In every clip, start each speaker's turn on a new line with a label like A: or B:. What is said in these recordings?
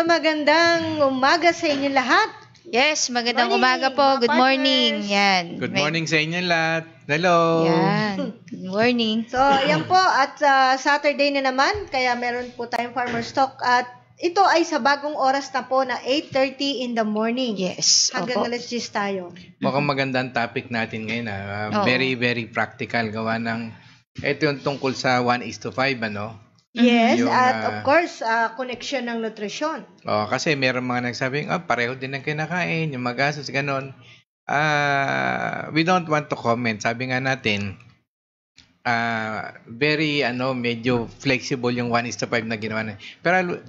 A: Magandang umaga sa inyo lahat.
B: Yes, magandang
A: Morning,
B: umaga po.
A: mga
B: Good morning.
A: partners.
B: Yan.
C: Good morning sa inyo lahat. Hello.
B: Yan. Good morning.
A: So, yan po at Saturday na naman, kaya meron po tayong Farmer's Talk at ito ay sa bagong oras na po na 8:30 in the morning.
B: Yes.
A: Hanggang
B: Opo.
A: alas 10 tayo.
C: Mukhang magandang topic natin ngayon.
B: Oo.
C: Very, very practical. Gawa ng, ito yung tungkol sa 1:5, ano?
A: Yes,
C: Yung,
A: at of course, connection ng nutrisyon.
C: Kasi meron mga nagsabing, pareho din ang kinakain, yung magastos, ganon. We don't want to comment. Sabi nga natin, very, medyo flexible yung 1:5 na ginawa na. Pero,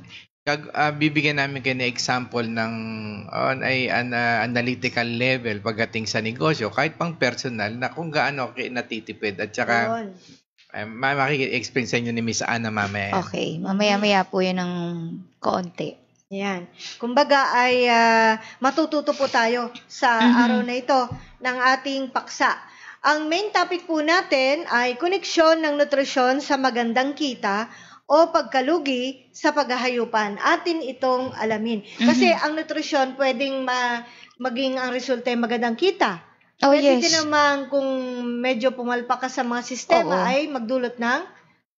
C: bibigyan namin kayo ng example ng analytical level pagdating sa negosyo, kahit pang personal, na kung gaano natitipid. At saka,
A: Yun.
C: makiki-explain sa inyo ni Miss Ana mamaya.
B: Okay. Mamaya-maya po yun ng kaunti.
A: Yan. Kumbaga ay matututo po tayo sa araw na ito ng ating paksa. Ang main topic po natin ay koneksyon ng nutrisyon sa magandang kita o pagkalugi sa paghahayupan. Atin itong alamin. Kasi ang nutrisyon pwedeng maging ang resulta ay magandang kita.
B: Oh,
A: Pwede
B: yes.
A: din naman kung medyo pumalpak ka sa mga sistema
B: Oo.
A: ay magdulot ng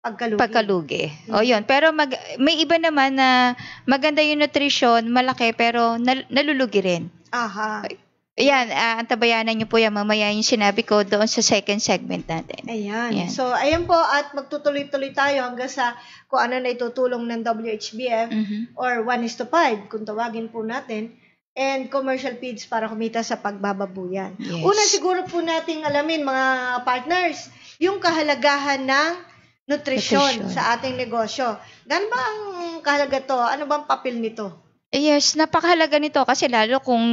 A: pagkalugi.
B: Pagkalugi. O yun. Pero may iba naman na maganda yung nutrition, malaki, pero nalulugi rin.
A: Aha.
B: Ayan, antabayanan niyo po yan. Mamaya yung sinabi ko doon sa second segment natin.
A: Ayan.
B: Yan.
A: So, ayan po at magtutuloy-tuloy tayo hanggang sa kung ano na itutulong ng WHBF or 1:5 kung tawagin po natin. And commercial feeds para kumita sa pagbababuyan.
B: Yes.
A: Una siguro po nating alamin mga partners, yung kahalagahan ng nutrisyon sa ating negosyo. Gano'n ba ang kahalaga to? Ano bang papel nito?
B: Yes, napakahalaga nito kasi lalo kung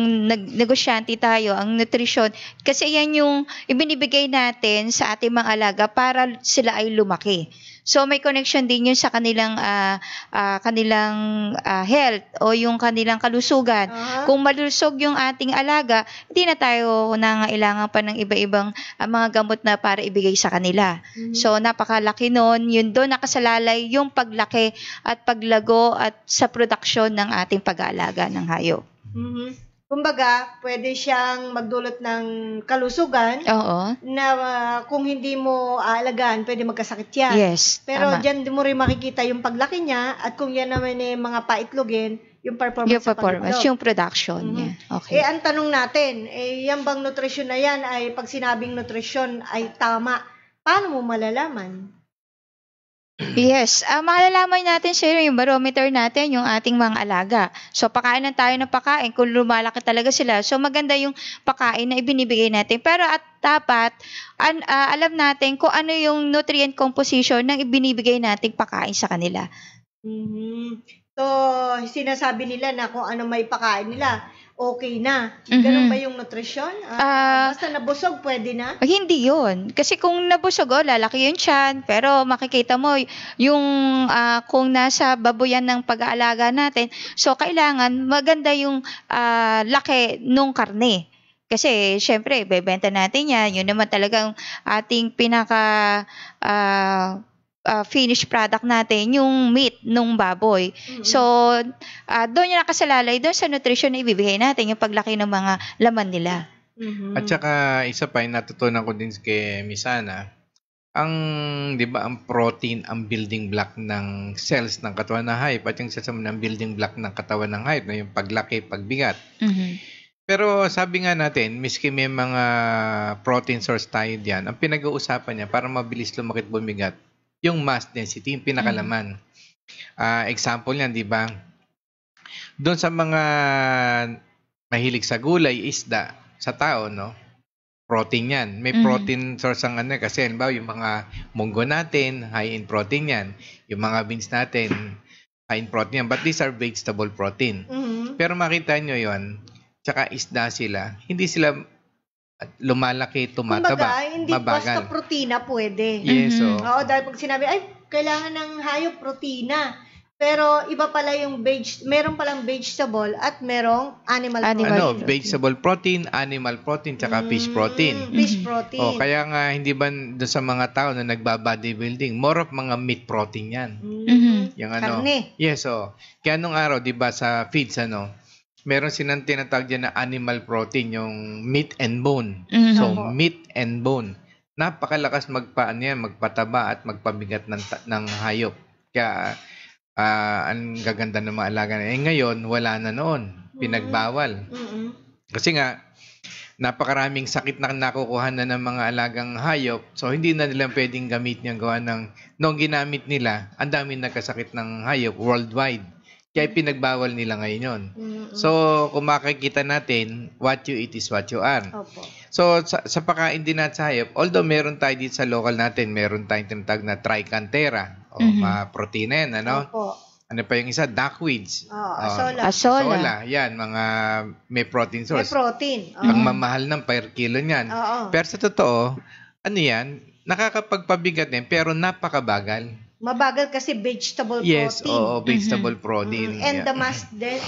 B: negosyante tayo, ang nutrition, kasi yan yung ibinibigay natin sa ating mga alaga para sila ay lumaki. So may connection din yun sa kanilang health o yung kanilang kalusugan. Kung malusog yung ating alaga, hindi na tayo nangailangan pa ng iba-ibang mga gamot na para ibigay sa kanila. So napakalaki nun, yun doon nakasalalay yung paglaki at paglago at sa produksyon ng ating pag-aalaga ng hayop.
A: Kumbaga, pwede siyang magdulot ng kalusugan
B: Oo.
A: na kung hindi mo aalagaan, pwede magkasakit yan.
B: Yes.
A: Pero
B: tama.
A: dyan mo rin makikita yung paglaki niya at kung yan naman ay mga paitlogin, yung performance
B: Yung
A: sa
B: performance,
A: pag-itlog.
B: yung production niya. Okay.
A: Ang tanong natin, yan bang nutrisyon na yan ay pag sinabing nutrisyon ay tama, paano mo malalaman?
B: Yes, malalaman natin sir yung barometer natin, yung ating mga alaga. So, pakainan tayo ng pakain kung lumalaki talaga sila. So, maganda yung pakain na ibinibigay natin. Pero at dapat, alam natin kung ano yung nutrient composition ng ibinibigay nating pakain sa kanila.
A: So, sinasabi nila na kung ano may pakain nila, okay na. Ganun ba yung nutrisyon? Basta nabusog, pwede na?
B: Hindi yun. Kasi kung nabusog, lalaki yung tiyan. Pero makikita mo, yung kung nasa baboyan ng pag-aalaga natin, so kailangan maganda yung laki nung karne. Kasi, syempre, bebenta natin yan. Yun naman talagang ating finished product natin, yung meat nung baboy. So, doon yung nakasalalay, doon sa nutrition na ibibigay natin, yung paglaki ng mga laman nila.
C: At saka, isa pa, yung natutunan ko din kay Miss Ana, di ba, ang protein, ang building block ng cells ng katawan ng hayop, at yung sasama ng building block ng katawan ng hayop, yung paglaki, pagbigat. Pero sabi nga natin, miski may mga protein source tayo diyan, ang pinag-uusapan niya para mabilis lumaki at bumigat, yung mass density, yung pinakalaman. Example niyan, di ba? Doon sa mga mahilig sa gulay, isda, sa tao, no? Protein yan. May protein source ang kasi halimbawa yung mga munggo natin, high in protein yan. Yung mga beans natin, high in protein yan. But these are vegetable protein. Pero makita nyo yon, tsaka isda sila, hindi sila lumalaki, tumataba,
A: kumbaga, hindi
C: mabagal.
A: basta protina pwede.
C: Yes,
A: Oo, dahil pag sinabi, ay, kailangan ng hayop protina. Pero iba pala yung meron palang vegetable at merong animal protein.
C: Vegetable protein, animal protein, tsaka fish protein.
A: Fish protein.
C: Kaya nga hindi ba doon sa mga tao na nagba-bodybuilding, more of mga meat protein yan. Yung
A: Karne.
C: Yes, Kaya nung araw, 'di ba sa feeds meron silang tinatawag diyan na animal protein, yung meat and bone. So meat and bone. Napakalakas magpataba at magpabigat ng hayop. Kaya ang gaganda ng mga alaga na. Ngayon, wala na noon. Pinagbawal. Kasi nga, napakaraming sakit na nakukuha na ng mga alagang hayop. So, hindi na nila pwedeng gamitin yung gawa ng noong ginamit nila, ang daming nagkasakit ng hayop worldwide. Kaya pinagbawal nila ngayon yun. So, kung makikita natin, what you eat is what you are.
A: Opo.
C: So, sa pagkain din natin sa hayop, although meron tayo dito sa local natin, meron tayong tinatawag na tricantera. Mga protein yan,
A: Opo.
C: Ano pa yung isa? Duckweeds.
B: Asola.
C: Yan, mga may protein source.
A: May protein.
C: Ang mamahal ng per kilo niyan. Pero sa totoo, yan? Nakakapagpabigat din, pero napakabagal.
A: Mabagal kasi vegetable protein.
C: Yes, vegetable protein.
A: And the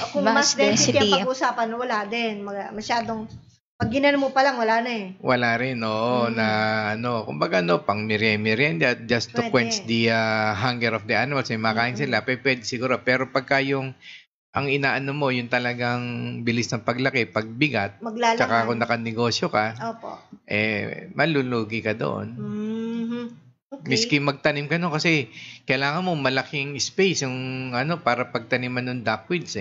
A: kung mass density ang pag-usapan, wala din. Masyadong, pag ginano mo pa lang, wala na eh.
C: Wala rin, kumbaga pang merienda, just to quench the hunger of the animals. May makain sila, pwede siguro. Pero pagka ang inaano mo, yung talagang bilis ng paglaki, pagbigat, tsaka kung nakanegosyo ka, malulugi ka doon. Okay. Miski magtanim ka kasi kailangan mo malaking space yung para pagtaniman ng duckweeds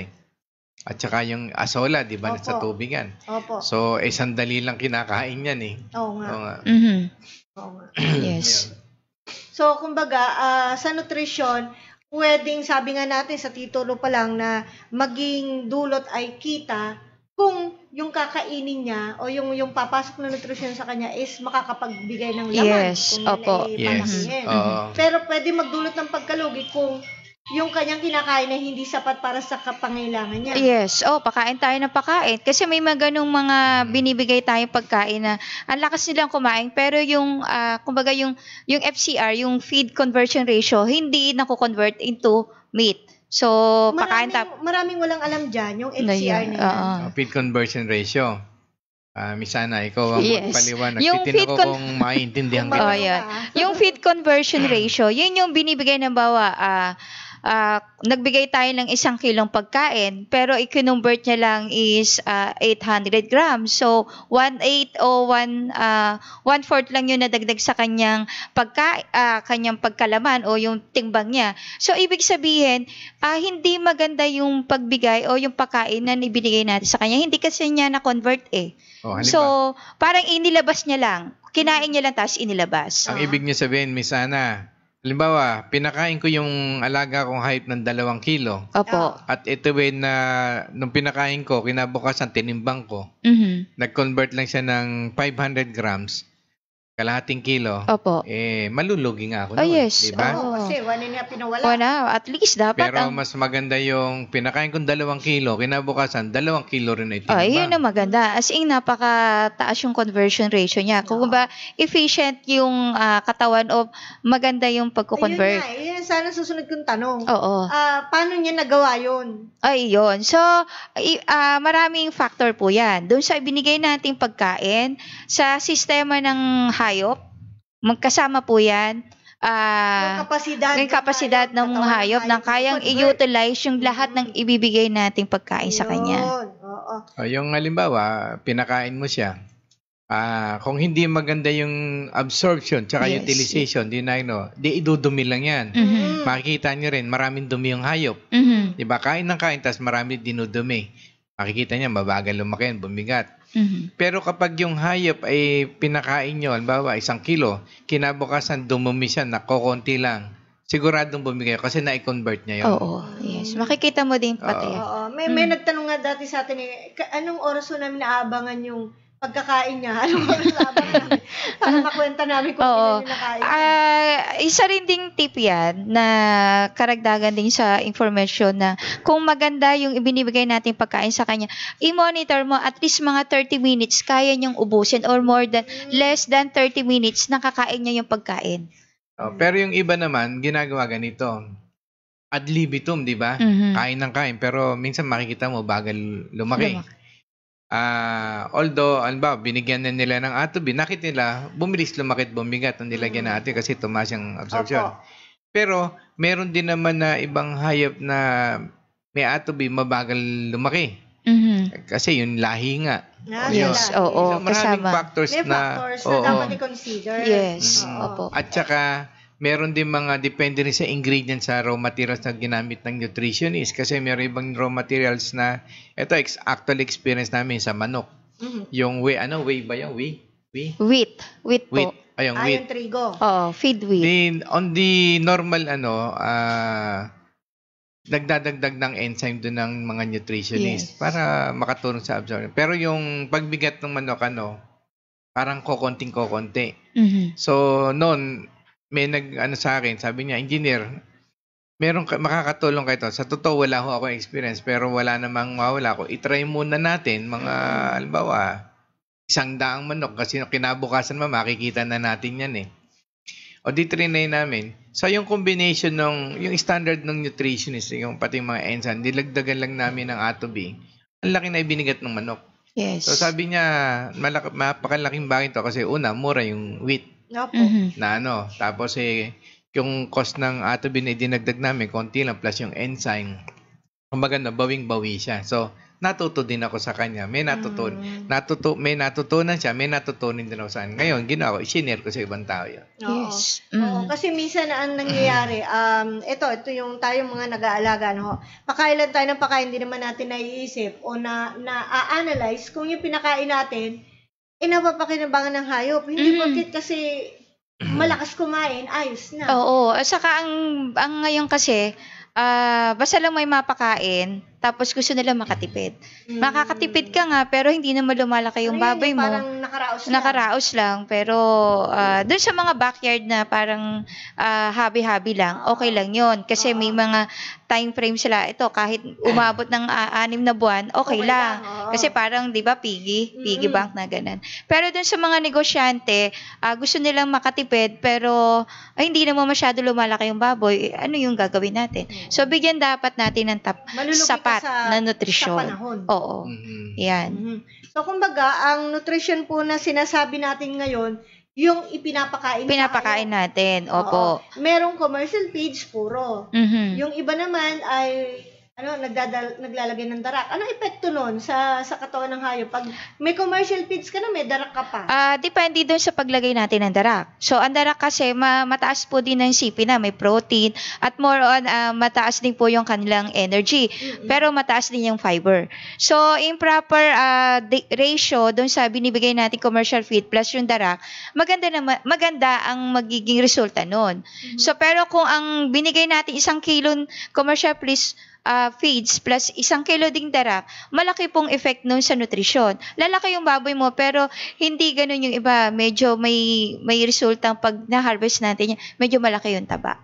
C: At saka yung asola, di ba, sa tubig yan.
A: Opo.
C: So, sandali lang kinakain yan
A: Oo nga. Oo nga.
B: Yes.
A: So, kumbaga, sa nutrition, pwedeng, sabi nga natin sa titulo pa lang na maging dulot ay kita kung yung kakainin niya o yung papasok na nutrition sa kanya is makakapagbigay ng laman.
B: Yes.
A: Kung
B: Opo.
A: palakihin. Pero pwede magdulot ng pagkalugi kung yung kanyang kinakain na hindi sapat para sa kapangailangan niya.
B: Yes. Pakain tayo ng pakain. Kasi may mga ganung mga binibigay tayong pagkain na ang lakas nilang kumain, pero yung, kumbaga yung FCR, yung feed conversion ratio, hindi nako-convert into meat. So,
A: maraming walang alam dyan, yung FCR na yan.
C: Feed conversion ratio. Misana, ikaw ang magpaliwanag.
B: Yung
C: Titin ako kung maintindihan ka.
B: Yung feed conversion ratio, yun yung binibigay ng nagbigay tayo ng 1 kilong pagkain, pero i-convert niya lang is 800 grams. So, 1/8 o 1/4 lang yun nadagdag sa kanyang pagkalaman o yung timbang niya. So, ibig sabihin, hindi maganda yung pagbigay o yung pagkain na ibinigay natin sa kanya. Hindi kasi niya na-convert So, parang inilabas niya lang. Kinain niya lang tapos inilabas.
C: Ang ibig niya sabihin, Misana, halimbawa, pinakain ko yung alaga kong height ng 2 kilo.
B: Opo.
C: At ito na nung pinakain ko, kinabukasan tinimbang ko. Nag-convert lang siya ng 500 grams. Kalahating kilo.
B: Opo.
C: Malulugi nga ako noon.
B: Yes.
C: Diba?
A: Kasi wala niya pinawala.
B: At least dapat.
C: Pero mas maganda yung pinakain kong 2 kilo, kinabukasan 2 kilo rin ay tinimbang.
B: Yun ang maganda. As in, napakataas yung conversion ratio niya. Kung ba efficient yung katawan o maganda yung pagko-convert.
A: Ayun sana susunod kong tanong.
B: Oo.
A: Paano niya nagawa yun?
B: Yun. So, maraming factor po yan. Doon sa ibinigay nating pagkain, sa sistema ng hayop, magkasama po yan. Yung kapasidad ng hayop na kayang i-utilize yung lahat ng ibibigay nating pagkain sa kanya.
C: Yung halimbawa, pinakain mo siya. Kung hindi maganda yung absorption tsaka utilization, di idudumi lang yan. Makikita nyo rin, maraming dumi yung hayop. Diba? Kain ng kain, tas marami dinudumi. Makikita niya, mabagal lumaki, bumigat. Pero kapag yung hayop ay pinakain nyo, halimbawa 1 kilo, kinabukasan dumumi siya, nakokonti lang, siguradong bumigay kasi na-convert niya yun.
B: Oo, yes. Makikita mo din pati.
A: May nagtanong nga dati sa atin, anong oras ko namin naabangan yung pagkakain niya? Anong oras naabangan namin? Para makwenta namin kung kailan yung nakain.
B: Isa rin ding tip yan na karagdagan din sa information na kung maganda yung ibinibigay natin pagkain sa kanya, i-monitor mo at least mga 30 minutes kaya niyang ubusin or less than 30 minutes nakakain niya yung pagkain.
C: Pero yung iba naman, ginagawa ganito. ad libitum, di ba?
B: Mhm.
C: Kain ng kain. Pero minsan makikita mo, bagal lumaki. Although, binigyan na nila ng atobi, nakita nila, bumilis lumakit, bumigat, ang nilagyan natin kasi tumaas yung absorption.
A: Opo.
C: Pero, meron din naman na ibang hayop na may atobi, mabagal lumaki.
B: Mhm.
C: Kasi yung lahi nga.
B: Yes,
A: Sila.
B: oo.
C: So, maraming
B: kasama.
C: factors
A: May
C: na,
A: factors na
C: oo.
A: dapat i-consider.
B: Yes,
A: Oo.
B: opo.
C: At saka, meron din mga depende rin sa ingredients sa raw materials na ginamit ng nutritionist. Kasi meron ibang raw materials na, ito, actually experience namin sa manok.
A: Mhm.
C: Yung whey ba yung whey?
B: Wheat
C: Wheat.
B: po.
C: Ayun,
A: Yung
C: wheat.
A: trigo.
B: Oo, feed wheat.
C: Then, on the normal, nagdadagdag ng enzyme doon ng mga nutritionist
B: Yes.
C: para makatulong sa absorption. Pero yung pagbigat ng manok, parang kokonting-kokonti.
B: Mhm.
C: So, noon, may sa akin, sabi niya, engineer, makakatulong kayo to. Sa totoo, wala ho ako experience, pero wala namang mawala ko. I-try muna natin, mga, halimbawa, 100 manok, kasi kinabukasan makikita na natin yan eh. O di trinay namin. So, yung combination yung standard ng nutritionist, yung pati mga enzyme, dilagdagan lang namin ng atobi. Ang laki na ibinigat ng manok.
B: Yes.
C: So, sabi niya, mapakalaking bagay to kasi una, mura yung wheat
A: Opo.
B: Mhm.
C: na tapos yung cost ng atobi na dinagdag namin, konti lang, plus yung enzyme. Kumbaga, bawing-bawi siya. So, natuto din ako sa kanya. May natutunan siya, may natutunan din ako sa kanya. Ngayon, ginawa ko, i-share ko sa ibang tao yun.
A: Oo.
B: Yes.
A: Oo, kasi minsan ang nangyayari, ito yung tayong mga nag-aalaga, no? Pakain lang tayo ng pakain, hindi naman natin naiisip o na-analyze kung yung pinakain natin, napapakinabangan ng hayop. Hindi porket kasi malakas kumain, ayos na.
B: Oo. At saka ang ngayon kasi, basta lang may mapakain, tapos gusto nila makatipid. Makakatipid ka nga, pero hindi naman lumalaki yung
A: Ano yan,
B: baboy mo.
A: Parang nakaraos lang.
B: Nakaraos lang, pero doon sa mga backyard na parang habi-habi lang, okay lang yon. Kasi may mga time frame sila. Ito, kahit umabot ng 6 na buwan, okay lang.
A: Oo.
B: Kasi parang, di ba, piggy bank na ganun. Pero doon sa mga negosyante, gusto nilang makatipid, pero hindi naman masyado lumalaki yung baboy. Ano yung gagawin natin? So, bigyan dapat natin ng
A: Malulugi
B: sapat
A: ka
B: na nutrisyon.
A: sa panahon.
B: Oo.
C: Mhm.
B: Yan.
A: Mhm. So, kumbaga, ang nutrition po na sinasabi natin ngayon, yung ipinapakain
B: Pinapakain natin. Opo.
A: Merong commercial feeds, puro.
B: Mhm.
A: Yung iba naman ay naglalagay ng darak. Anong epekto nun sa katawan ng hayop? Pag may commercial feeds ka na, may darak ka pa.
B: Depende doon sa paglagay natin ng darak. So, ang darak kasi, mataas po din ng CP na, may protein, at more on, mataas din po yung kanilang energy. Pero mataas din yung fiber. So, improper ratio doon sa binibigay natin commercial feed plus yung darak, maganda ang magiging resulta nun. So, pero kung ang binigay natin 1 kilong commercial feeds plus 1 kilo ding darak, malaki pong effect nun sa nutrisyon. Lalaki yung baboy mo, pero hindi ganun yung iba. Medyo may resultang pag na-harvest natin, medyo malaki yung taba.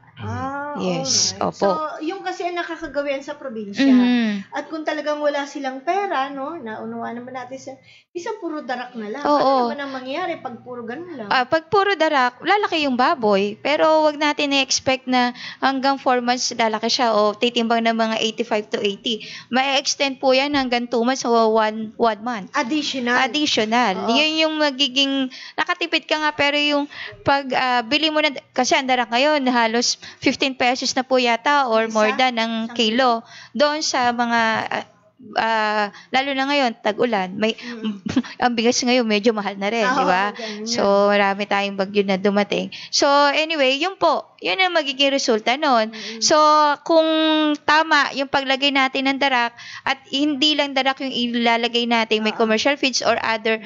B: Yes,
A: alright.
B: opo.
A: So, yung kasi ang nakakagawian sa probinsya.
B: Mhm.
A: At kung talagang wala silang pera, no, naunawa naman natin isang puro darak na lang.
B: Oo.
A: Ano naman ang mangyayari pag puro ganun lang?
B: Pag puro darak, lalaki yung baboy. Pero wag natin i-expect na hanggang 4 months lalaki siya o titimbang ng mga 85 to 80. May extend po yan hanggang 2 months o 1 month. Additional.
A: Oo.
B: Yun yung magiging, nakatipid ka nga, pero yung pag bili mo na, kasi ang darak ngayon, halos 15 pesos na po yata or more than ng kilo. Doon sa mga, lalo na ngayon, tag-ulan, ang bigas ngayon medyo mahal na rin, di ba?
A: ganyan.
B: So, marami tayong bagyo na dumating. So, anyway, yun ang magiging resulta nun. So, kung tama yung paglagay natin ng darak at hindi lang darak yung ilalagay natin, may commercial feeds or other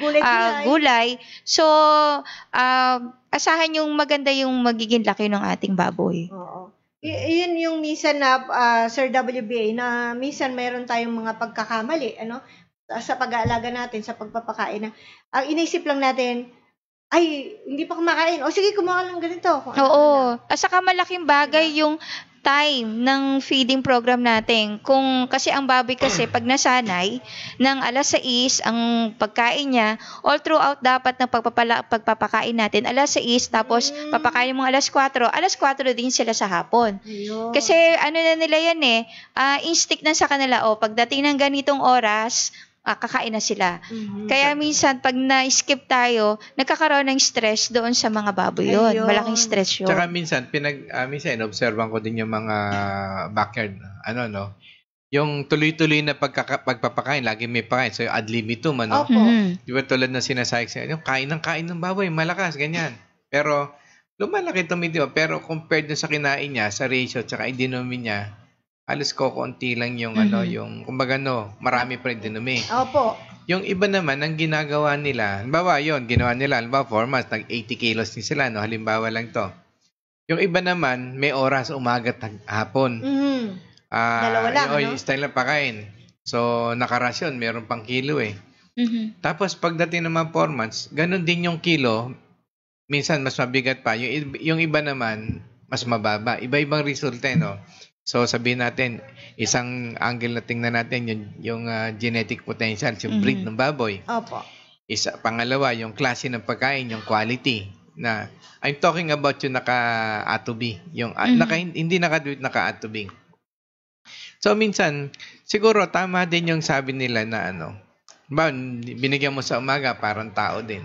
B: gulay. So, asahan yung maganda yung magiging laki ng ating baboy.
A: Oo. Yun yung minsan na, Sir WBA, na minsan mayroon tayong mga pagkakamali, sa pag-aalaga natin, sa pagpapakain na, ang inisip lang natin, ay, hindi pa kumakain. O sige, kumain lang ganito.
B: Oo. At saka malaking bagay yung time ng feeding program natin. Kasi ang baboy kasi pag nasanay ng alas 6 ang pagkain niya, all throughout dapat ng pagpapakain natin alas 6 tapos papakain mo alas 4 din sila sa hapon.
A: Ayun.
B: Kasi ano na nila yan instinct na sa kanila, pagdating ng ganitong oras, kakain na sila. Kaya minsan, pag na-skip tayo, nagkakaroon ng stress doon sa mga baboy yun.
A: Ayun.
B: Malaking stress yun.
C: Tsaka minsan, minsan, inobservan ko din yung mga backyard, yung tuloy-tuloy na pagpapakain, lagi may pakain. So, ad libitum,
A: Opo.
C: Di ba tulad na sinasabi sa yung kain ng baboy, malakas, ganyan. Pero, lumalaki tumitibay. Pero, compared dun sa kinain niya, sa ratio, tsaka idinumin niya, halos konti lang yung kumbaga marami pa rin dinumi.
A: Opo.
C: Yung iba naman, ang ginagawa nila, halimbawa ginawa nila, 4 months, nag-80 kilos din sila, halimbawa lang to. Yung iba naman, may oras, umaga at hapon.
A: Dalawa lang,
C: yung style ng pakain. So, nakarasyon, meron pang kilo Tapos, pagdating naman 4 months, ganun din yung kilo, minsan mas mabigat pa. Yung iba naman, mas mababa. Iba-ibang resulta, So, sabihin natin, isang angle na tingnan natin yung genetic potential, yung breed ng baboy.
A: Opo.
C: Pangalawa, yung klase ng pagkain, yung quality. I'm talking about yung naka-A-to-B. Yung hindi naka-duit, naka-A-to-B. So, minsan, siguro tama din yung sabi nila na binigyan mo sa umaga, parang tao din.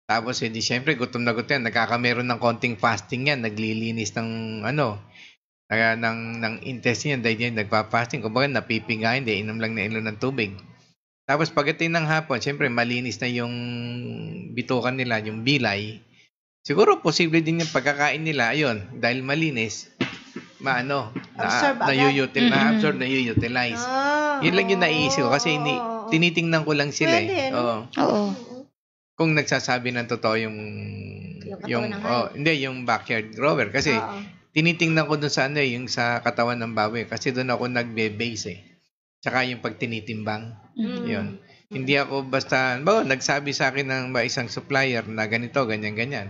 C: Tapos, siyempre, gutom na gutom yan. Nagkakameron ng konting fasting yan. Naglilinis ng ng intestine, dahil yan nagpa-fasting, kumbaga napipingain, inom lang na ilon ng tubig. Tapos pagdating ng hapon, siyempre malinis na yung bitukan nila, yung bilay. Siguro posible din yung pagkakain nila, ayun, dahil malinis, na-absorb, na-utilize. Yun lang yung naiisip ko kasi tinitingnan ko lang sila.
A: Pwede,
B: Oo.
C: Kung nagsasabi ng totoo yung backyard grower kasi tinitingnan ko dun sa yung sa katawan ng baboy kasi doon ako nagbe-base Tsaka yung pagtinitimbang. Yun. Hindi ako basta, nagsabi sa akin ng isang supplier na ganito, ganyan.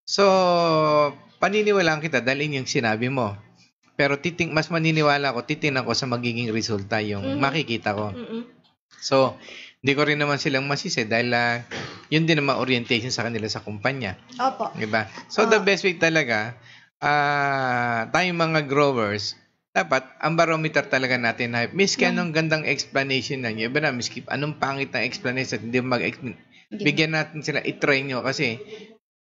C: So, paniniwalaan kita dahil yung sinabi mo. Pero mas maniniwala ako, titingnan ko sa magiging resulta yung makikita ko. So, hindi ko rin naman silang masisi dahil yun din naman orientation sa kanila sa kumpanya.
A: Opo.
C: Diba? So, the best way talaga, tayong mga growers, dapat ang barometer talaga natin na miski anong gandang explanation na niyo, iba na miski anong pangit na explanation, hindi bigyan natin sila, i-try nyo kasi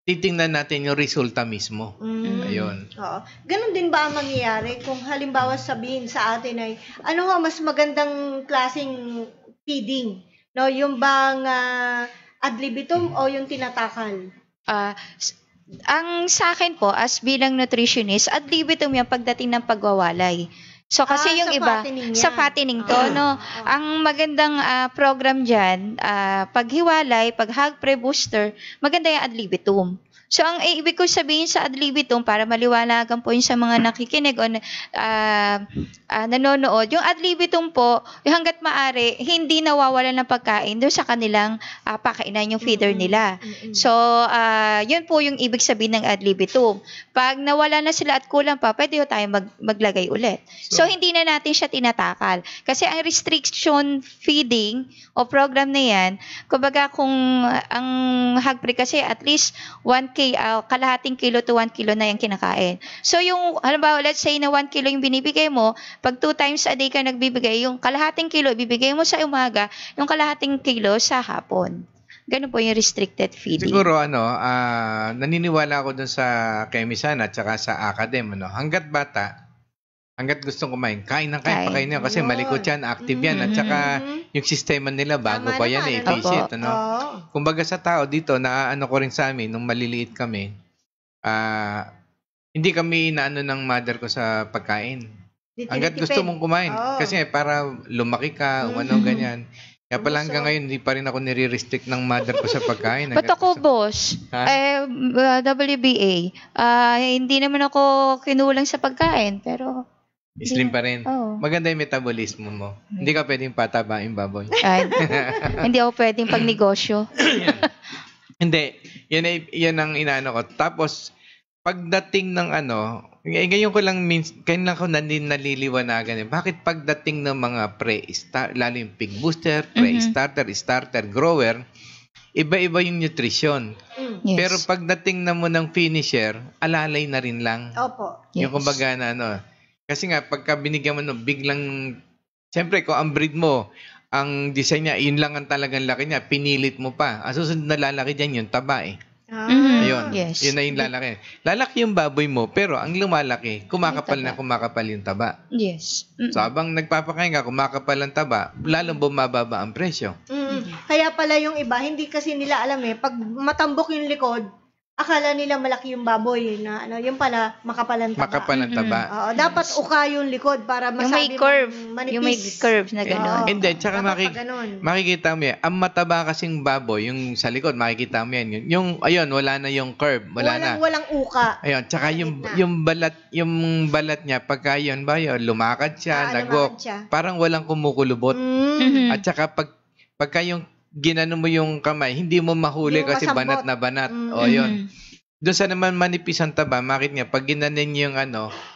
C: titingnan natin yung resulta mismo. Ayun.
A: Oo. Ganon din ba ang mangyayari kung halimbawa sabihin sa atin ay ano nga mas magandang klaseng feeding? Yung bang ad libitum o yung tinatakal?
B: Ang sa akin po, as bilang nutritionist, ad libitum yung pagdating ng pagwawalay. So, kasi yung iba, sa fattening to, ang magandang program dyan, paghiwalay, pag-hog pre-booster, maganda yung ad libitum. So, ang ibig ko sabihin sa ad libitum, para maliwanagan po yun sa mga nakikinig o nanonood, yung ad libitum po, yung hanggat maaari, hindi nawawalan ng pagkain doon sa kanilang pakainan, yung feeder nila. So, yun po yung ibig sabihin ng ad libitum. Pag nawala na sila at kulang pa, pwede tayo maglagay ulit. So, hindi na natin siya tinatakal. Kasi ang restriction feeding o program na yan, kumbaga kung ang hog pre kasi at least 1 kalahating kilo to 1 kilo na yung kinakain. So, yung, halimbawa, let's say na 1 kilo yung binibigay mo, pag 2 times a day ka nagbibigay, yung kalahating kilo, ibibigay mo sa umaga, yung kalahating kilo sa hapon. Ganun po yung restricted feeding.
C: Siguro, naniniwala ako dun sa kay Misana at saka sa academ, hanggat bata, hanggat gustong kumain, kain ng kain, pakain niya kasi malikot yan, active yan, at saka yung sistema nila bago pa yan, efficient, Kumbaga sa tao dito, naano ko rin sa amin, nung maliliit kami, hindi kami inaano ng mother ko sa pagkain. Hanggat gusto mong kumain. Kasi para lumaki ka, ganyan. Kaya pala hanggang ngayon, hindi pa rin ako nire-restrict ng mother ko sa pagkain.
B: Ba't ako, boss? WBA. Hindi naman ako kinulang sa pagkain, pero
C: slim pa rin. Maganda yung metabolismo mo. Hindi ka pwedeng patabain baboy.
B: Hindi ako pwedeng pagnegosyo.
C: Hindi. Yan ang inaano ko. Tapos, pagdating ng ngayon ko lang kailan ko naliliwanagan bakit pagdating ng mga lalo yung pig booster, pre-starter, starter, grower, iba-iba yung nutrition.
B: Yes.
C: Pero pagdating na mo ng finisher, alalay na rin lang.
A: Opo.
C: Yung kumbaga na kasi nga pagka binigyan mo biglang, siyempre kung ang breed mo, ang design niya, yun lang ang talagang laki niya, pinilit mo pa. Ang susunod na lalaki dyan, yung taba Ayun.
B: Yes.
C: Yun na yung lalaki. Lalaki yung baboy mo, pero ang lumalaki, kumakapal yung taba.
B: Yes.
C: So, habang nagpapakain ka, kumakapal ang taba, lalong bumababa ang presyo.
A: Kaya pala yung iba, hindi kasi nila alam pag matambok yung likod, akala nila malaki yung baboy na yung pala makapal ang taba.
C: Makapal ang taba.
A: Oo, dapat uka yung likod para
B: Yung
A: masabi
B: may curve.
A: manipis.
B: Yung may curve na gano'n.
C: Hindi, tsaka
A: ganun.
C: makikita mo yan. Ang mataba kasing baboy, yung sa likod, makikita mo yan. Ayun, wala na yung curve. Wala na.
A: Walang uka.
C: Ayun, tsaka yung balat niya, pagka yun lumakad siya, nag-walk, parang walang kumukulubot. At tsaka pagka yung ginano mo yung kamay, hindi mo mahuli kasi banat na banat. O yun. Doon sa naman manipis ang taba, makit niya, pag ginanin yung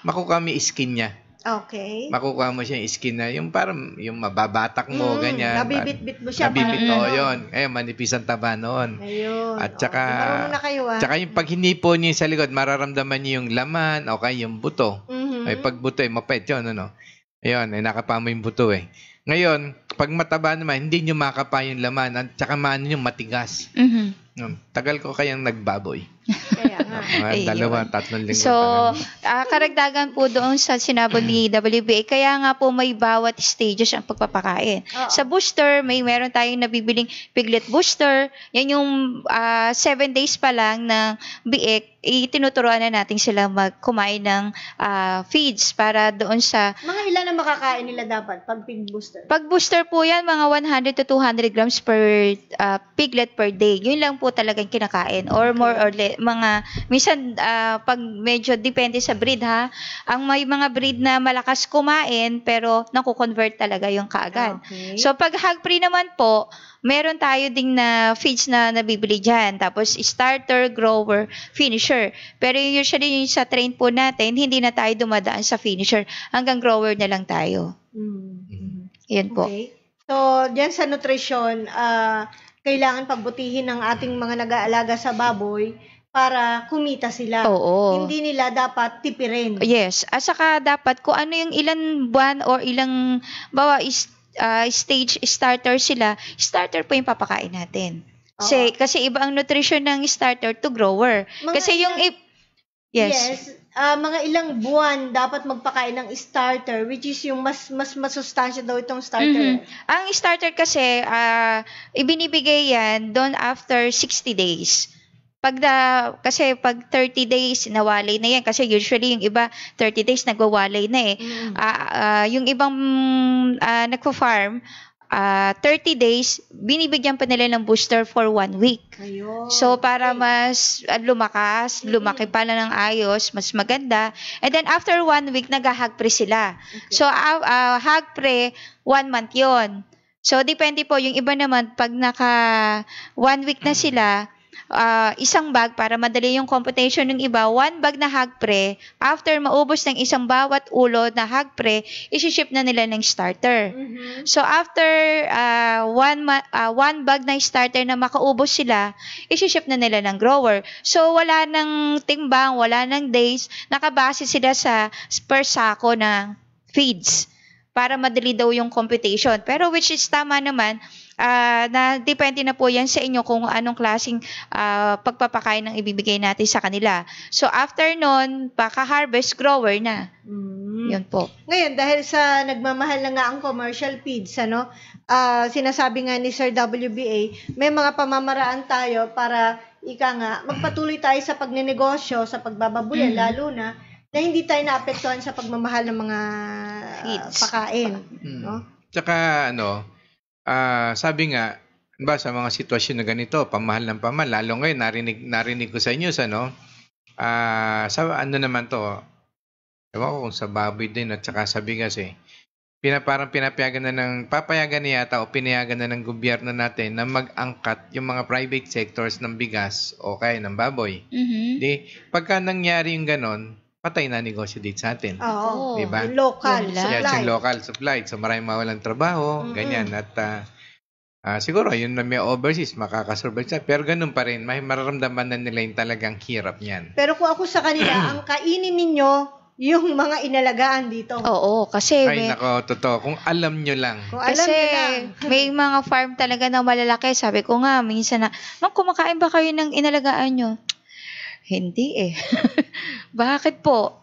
C: makukuha mo yung skin niya.
A: Okay.
C: Makukuha mo siya yung skin na, yung parang yung mababatak mo, ganyan.
A: Nabibit-bit mo siya.
C: Nabibit, yun. Ayun, manipis ang taba noon.
A: Ayun.
C: At tsaka,
A: marunong na kayo,
C: tsaka yung pag hinipo niyo sa likod, mararamdaman niyo yung laman, okay, yung buto. Ay, pag buto, mapait yun, Ayun, nakapa mo yung buto Ngayon, pag mataba naman, hindi nyo makapa yung laman at saka maano yung matigas. Tagal ko kayang nagbaboy.
A: Kaya nga.
C: Mga 2-3 linggo.
B: So, karagdagan po doon sa sinabi ni WBA, kaya nga po may bawat stages ang pagpapakain. Sa booster, meron tayong nabibiling piglet booster. Yan yung 7 days pa lang ng biik, itinuturuan na natin sila kumain ng feeds para doon sa...
A: Mga ilan ang makakain nila dapat pag pig booster?
B: Pag booster po yan, mga 100 to 200 grams per piglet per day. Yun lang po talagang kinakain. Or more or less, minsan pag medyo depende sa breed ang may mga breed na malakas kumain pero naku-convert talaga yung kaagad.
A: Okay.
B: So pag hog free naman po, meron tayo ding na feeds na nabibili dyan. Tapos starter, grower, finisher. Pero usually yung sa train po natin, hindi na tayo dumadaan sa finisher. Hanggang grower na lang tayo. Yan po.
A: Okay. So, dyan sa nutrition, kailangan pagbutihin ng ating mga nag-aalaga sa baboy para kumita sila.
B: Oo.
A: Hindi nila dapat tipirin.
B: Yes. At saka dapat kung ano yung ilang buwan or ilang stage starter sila, starter po yung papakain natin. Kasi iba ang nutrition ng starter to grower. Kasi yung yes.
A: Mga ilang buwan dapat magpakain ng starter, which is yung mas masustansya daw itong starter.
B: Ang starter kasi ibinibigay yan doon after 60 days. Kasi pag 30 days nawalay na yan kasi usually yung iba 30 days nagwawalay na yung ibang nagpo-farm 30 days binibigyan pa nila ng booster for 1 week.
A: Ayun.
B: So para mas lumaki pala ng ayos, mas maganda. And then after 1 week nag-hog pre sila. Okay. So hog pre 1 month 'yon. So depende po, yung iba naman pag naka 1 week na sila, isang bag para madali yung computation ng iba, 1 bag na hog pre, after maubos ng isang bawat ulo na hog pre, isi-ship na nila ng starter. So after 1 bag na starter na makaubos sila, isi-ship na nila ng grower. So wala nang timbang, wala nang days, nakabase sila sa per sako ng feeds para madali daw yung computation. Pero which is tama naman, na depende na po yan sa inyo kung anong klaseng pagpapakain ng ibibigay natin sa kanila. So after nun, paka-harvest, grower na. Yun po.
A: Ngayon, dahil sa nagmamahal na nga ang commercial feeds, sinasabi nga ni Sir WBA, may mga pamamaraan tayo para magpatuloy tayo sa pagnenegosyo, sa pagbababuyan, lalo na hindi tayo naapektuhan sa pagmamahal ng mga pakain. No?
C: Tsaka, sabi nga, sa mga sitwasyon na ganito, pamahal ng pamahal, lalo ngayon, narinig ko sa inyo, sa naman to, ewan ko kung sa baboy din, at saka sa bigas papayagan na yata o pinayagan na ng gobyerno natin na mag-angkat yung mga private sectors ng bigas o kaya ng baboy. Di, pagka nangyari yung ganon, patay na negosyo dito sa atin.
A: Oo.
C: Diba?
A: Yung local
B: Yun lang.
A: supply.
C: Yes, yung local supply. So maraming mawalan trabaho, ganyan. At siguro, yun na may overseas, makakasurvive siya. Pero ganun pa rin, may mararamdaman na nila yung talagang hirap niyan.
A: Pero kung ako sa kanila, ang kainin ninyo, yung mga inalagaan dito.
B: Oo, kasi
C: Ay, nako, totoo. Kung alam nyo lang.
A: Kung alam
B: kasi
A: nyo lang.
B: may mga farm talaga na malalaki. Sabi ko nga, minsan na, Ma'am, kumakain ba kayo ng inalagaan nyo? Hindi eh. Bakit po?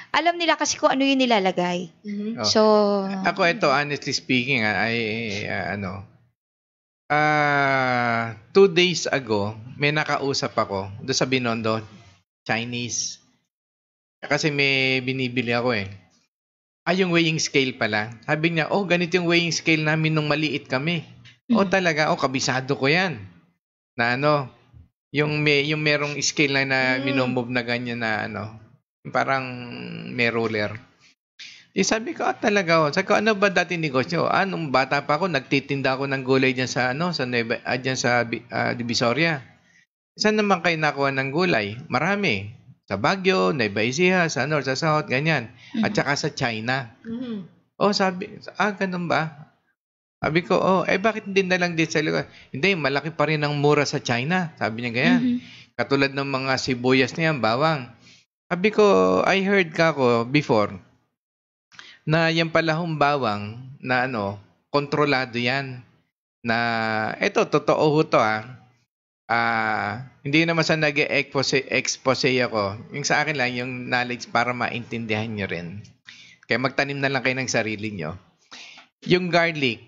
B: Alam nila kasi kung ano yung nilalagay.
C: Oh.
B: So,
C: Ako ito, honestly speaking, 2 days ago, may nakausap ako doon sa Binondo, Chinese. Kasi may binibili ako eh. Yung weighing scale pala. Sabi niya, ganito yung weighing scale namin nung maliit kami. Talaga, kabisado ko yan. Na yung merong scale na minomove na ganyan na parang may ruler. Sabi ko, talaga, sabi ko, ano ba dati negosyo? Nung bata pa ako, nagtitinda ako ng gulay dyan sa, dyan sa Divisoria. Saan naman kayo nakuha ng gulay? Marami. Sa Baguio, Nueva Ecija, sa North, sa South, ganyan. At saka sa China. Sabi, ganun ba? Sabi ko, bakit hindi na lang dito sa lugar? Hindi, malaki pa rin ang mura sa China. Sabi niya ganyan. Katulad ng mga sibuyas na yan, bawang. Sabi ko, I heard before, na yan pala hong bawang na kontrolado yan. Na, eto, totoo ho to hindi naman sa nag-expose ako. Yung sa akin lang, yung knowledge para maintindihan nyo rin. Kaya magtanim na lang kayo ng sarili nyo. Yung garlic,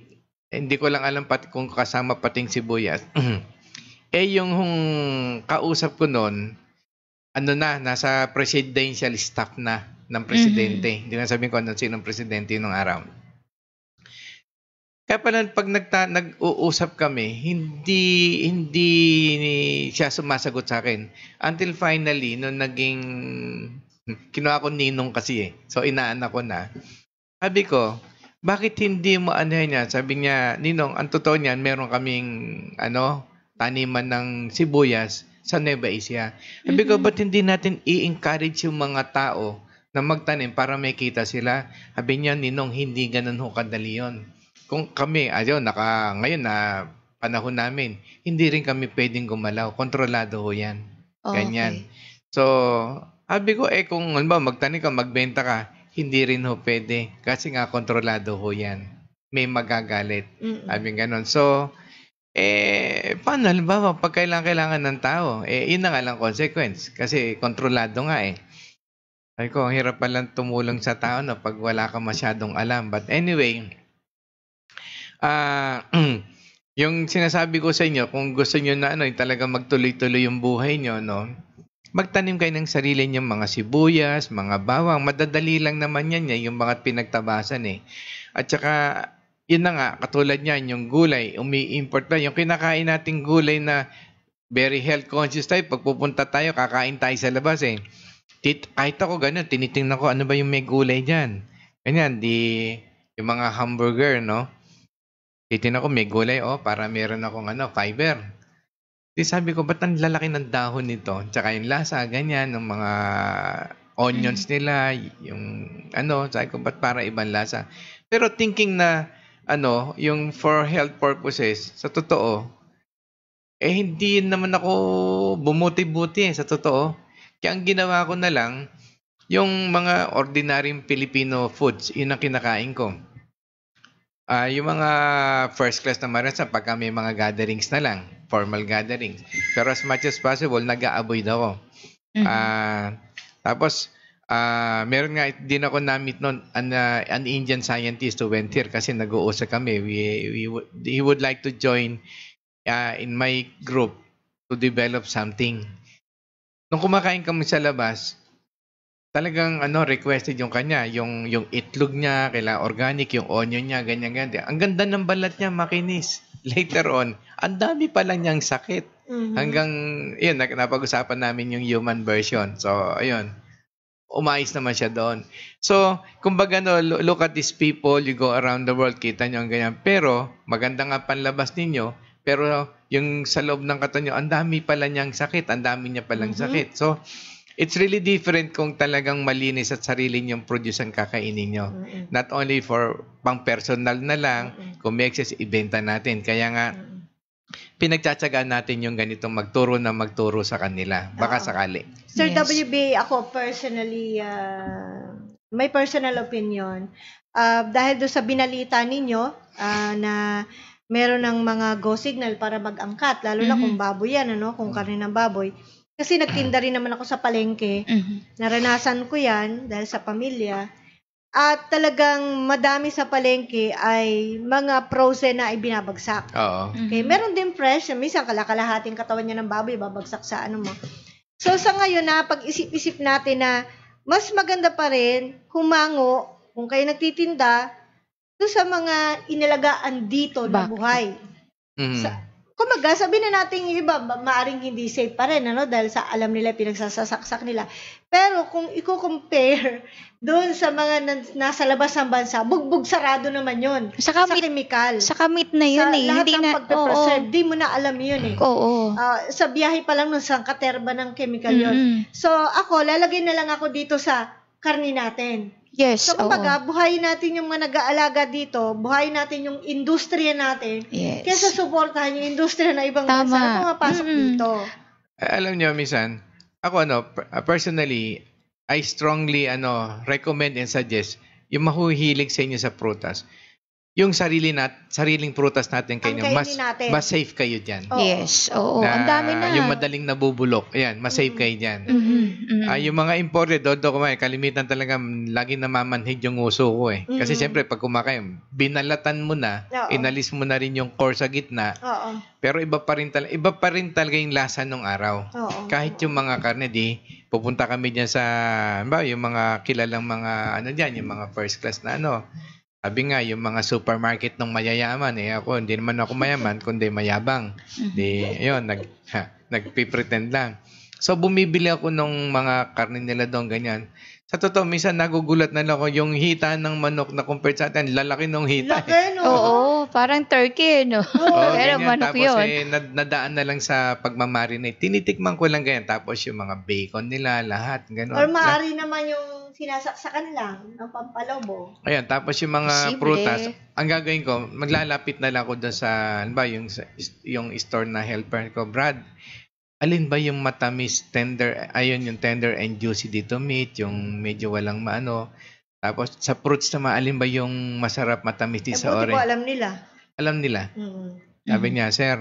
C: hindi ko lang alam kung kasama pating sibuyas. Yung kausap ko noon, nasa presidential staff na ng presidente. Hindi na sabihin ko sinong presidente nung araw. Kaya pala pag nag-uusap kami, hindi siya sumasagot sa akin. Until finally, nung kinuha ko ninong kasi So, inaanak ko na. Sabi ko, bakit hindi mo niya? Sabi niya, Ninong, ang totoo niyan, meron kaming, taniman ng sibuyas sa Nueva Ecija. Sabi ko, ba't hindi natin i-encourage yung mga tao na magtanim para may kita sila? Sabi niya, Ninong, hindi ganun ho kadali yun. Kung kami, ngayon na panahon namin, hindi rin kami pwedeng gumalaw. Kontrolado ho yan. Ganyan. Okay. So, sabi ko, kung magtanim ka, magbenta ka, hindi rin ho pwede. Kasi nga, kontrolado ho yan. May magagalit. Sabi ganon. So, paano, halimbawa, pag kailangan ng tao, yun na nga lang consequence. Kasi kontrolado nga Sabi ko, ang hirap palang tumulong sa tao pag wala ka masyadong alam. But anyway, yung sinasabi ko sa inyo, kung gusto nyo na yung talaga magtuloy-tuloy yung buhay nyo, magtanim kayo ng sarili nyo mga sibuyas, mga bawang. Madadali lang naman yan, yung mga pinagtabasan At saka, yun na nga, katulad niyan, yung gulay, umi-import pa. Yung kinakain nating gulay na very health conscious tayo, pag pupunta tayo, kakain tayo sa labas Kahit ako ganun, tinitingnan ko, ano ba yung may gulay dyan? Ganyan, yung mga hamburger, titingnan ko, may gulay, para meron akong fiber. Sabi ko, ba't ang lalaki ng dahon nito? Tsaka yung lasa, ganyan, ng mga onions nila, yung sabi ko, ba't para ibang lasa? Pero thinking na, yung for health purposes, sa totoo, hindi naman ako bumuti-buti sa totoo. Kaya ang ginawa ko na lang, yung mga ordinaryong Filipino foods, yun ang kinakain ko. Yung mga first class na marasa, pagka may mga gatherings na lang, formal gatherings. Pero as much as possible, nag-a-avoid ako. Tapos, meron nga din ako na-meet noon, an Indian scientist who went here kasi nag-uusap kami. He would like to join in my group to develop something. Nung kumakain kami sa labas, talagang requested yung kanya, yung itlog niya, kailangan organic, yung onion niya, ganyan. Ang ganda ng balat niya, makinis. Later on, ang dami pa lang niyang sakit. Hanggang, yun, napag-usapan namin yung human version. So, ayun. umayos naman siya doon. So, kumbaga no, look at these people, you go around the world, kita nyo ang ganyan. Pero, maganda nga panlabas ninyo, pero yung sa loob ng katawan nyo, ang dami pala niyang sakit, ang dami niya palang sakit. So, it's really different kung talagang malinis at sarili niyong produce ang kakainin nyo. Not only for pang-personal na lang, kung may excess, ibenta natin. Kaya nga, pinagtsatsagaan natin yung ganitong magturo sa kanila. Baka sakali.
A: Sir
B: Yes.
A: WB, ako personally, may personal opinion. Dahil doon sa binalita ninyo na meron ng mga go signal para mag-angkat, lalo na kung baboy yan, kung karne ng baboy. Kasi nagtinda rin naman ako sa palengke. Naranasan ko yan dahil sa pamilya. At talagang madami sa palengke ay mga frozen na ay binabagsak.
C: Oo.
A: Okay, meron din fresh, minsan kalakalahating katawan niya ng baboy babagsak sa ano mo. So sa ngayon na pag-isip-isip natin na mas maganda pa rin humango kung kayo nagtitinda doon sa mga inalagaan dito na buhay. Kumaga, sabi na natin yung iba, maaring hindi safe pa rin, dahil sa alam nila, pinagsasaksak nila. Pero kung i-compare doon sa mga nasa labas ng bansa, bugbog sarado naman yun. Sa chemical.
B: Sa kamit na yun
A: Sa lahat
B: Hindi
A: ng
B: na,
A: pagpe-preserve, di mo na alam yun
B: Oo.
A: sa biyahe pa lang, sa katerba ng chemical yun. So ako, lalagay na lang ako dito sa karni natin.
B: Yes,
A: So, kumbaga, buhayin natin yung mga nag-aalaga dito, buhayin natin yung industriya natin,
B: Yes.
A: kaysa suportahan yung industriya na ibang bansa na pumapasok dito.
C: Alam niyo, minsan, ako personally, I strongly recommend and suggest yung mahuhilig sa inyo sa prutas. Yung sariling prutas natin kayo, mas safe kayo dyan.
B: Yes, oo. Ang dami na.
C: Yung madaling nabubulok, ayan, mas safe kayo dyan. Yung mga imported, kumain, kalimitan talaga, lagi namamanhid yung uso ko Kasi siyempre, pag kumakain, binalatan mo na, inalis mo na rin yung core sa gitna, pero iba pa rin talaga yung lasa nung araw. Kahit yung mga karne, pupunta kami dyan sa, yung mga kilalang mga, yung mga first class na sabi nga, yung mga supermarket ng mayayaman, ako, hindi naman ako mayaman, kundi mayabang. Nagpipretend lang. So, bumibili ako ng mga karne nila doon, ganyan. Sa totoo, minsan nagugulat na lang ako, yung hita ng manok na compared sa atin, lalaki ng hita.
B: Oo, parang turkey, no? Pero
C: ganyan.
B: manok
C: Tapos,
B: yun.
C: nadaan na lang sa pagmamarinate. Tinitikman ko lang ganyan. Tapos, yung mga bacon nila, lahat, gano'n.
A: Or maaari naman yung sinasaksakan lang ng pampalobo.
C: Ayan, tapos yung mga prutas, ang gagawin ko, maglalapit na lang ako doon sa, yung store na helper ko, Brad, alin ba yung matamis, tender, yung tender and juicy dito meat, yung medyo walang tapos sa fruits naman, alin ba yung masarap, matamis dito sa orange?
A: Alam nila.
C: Alam nila. Sabi niya, sir,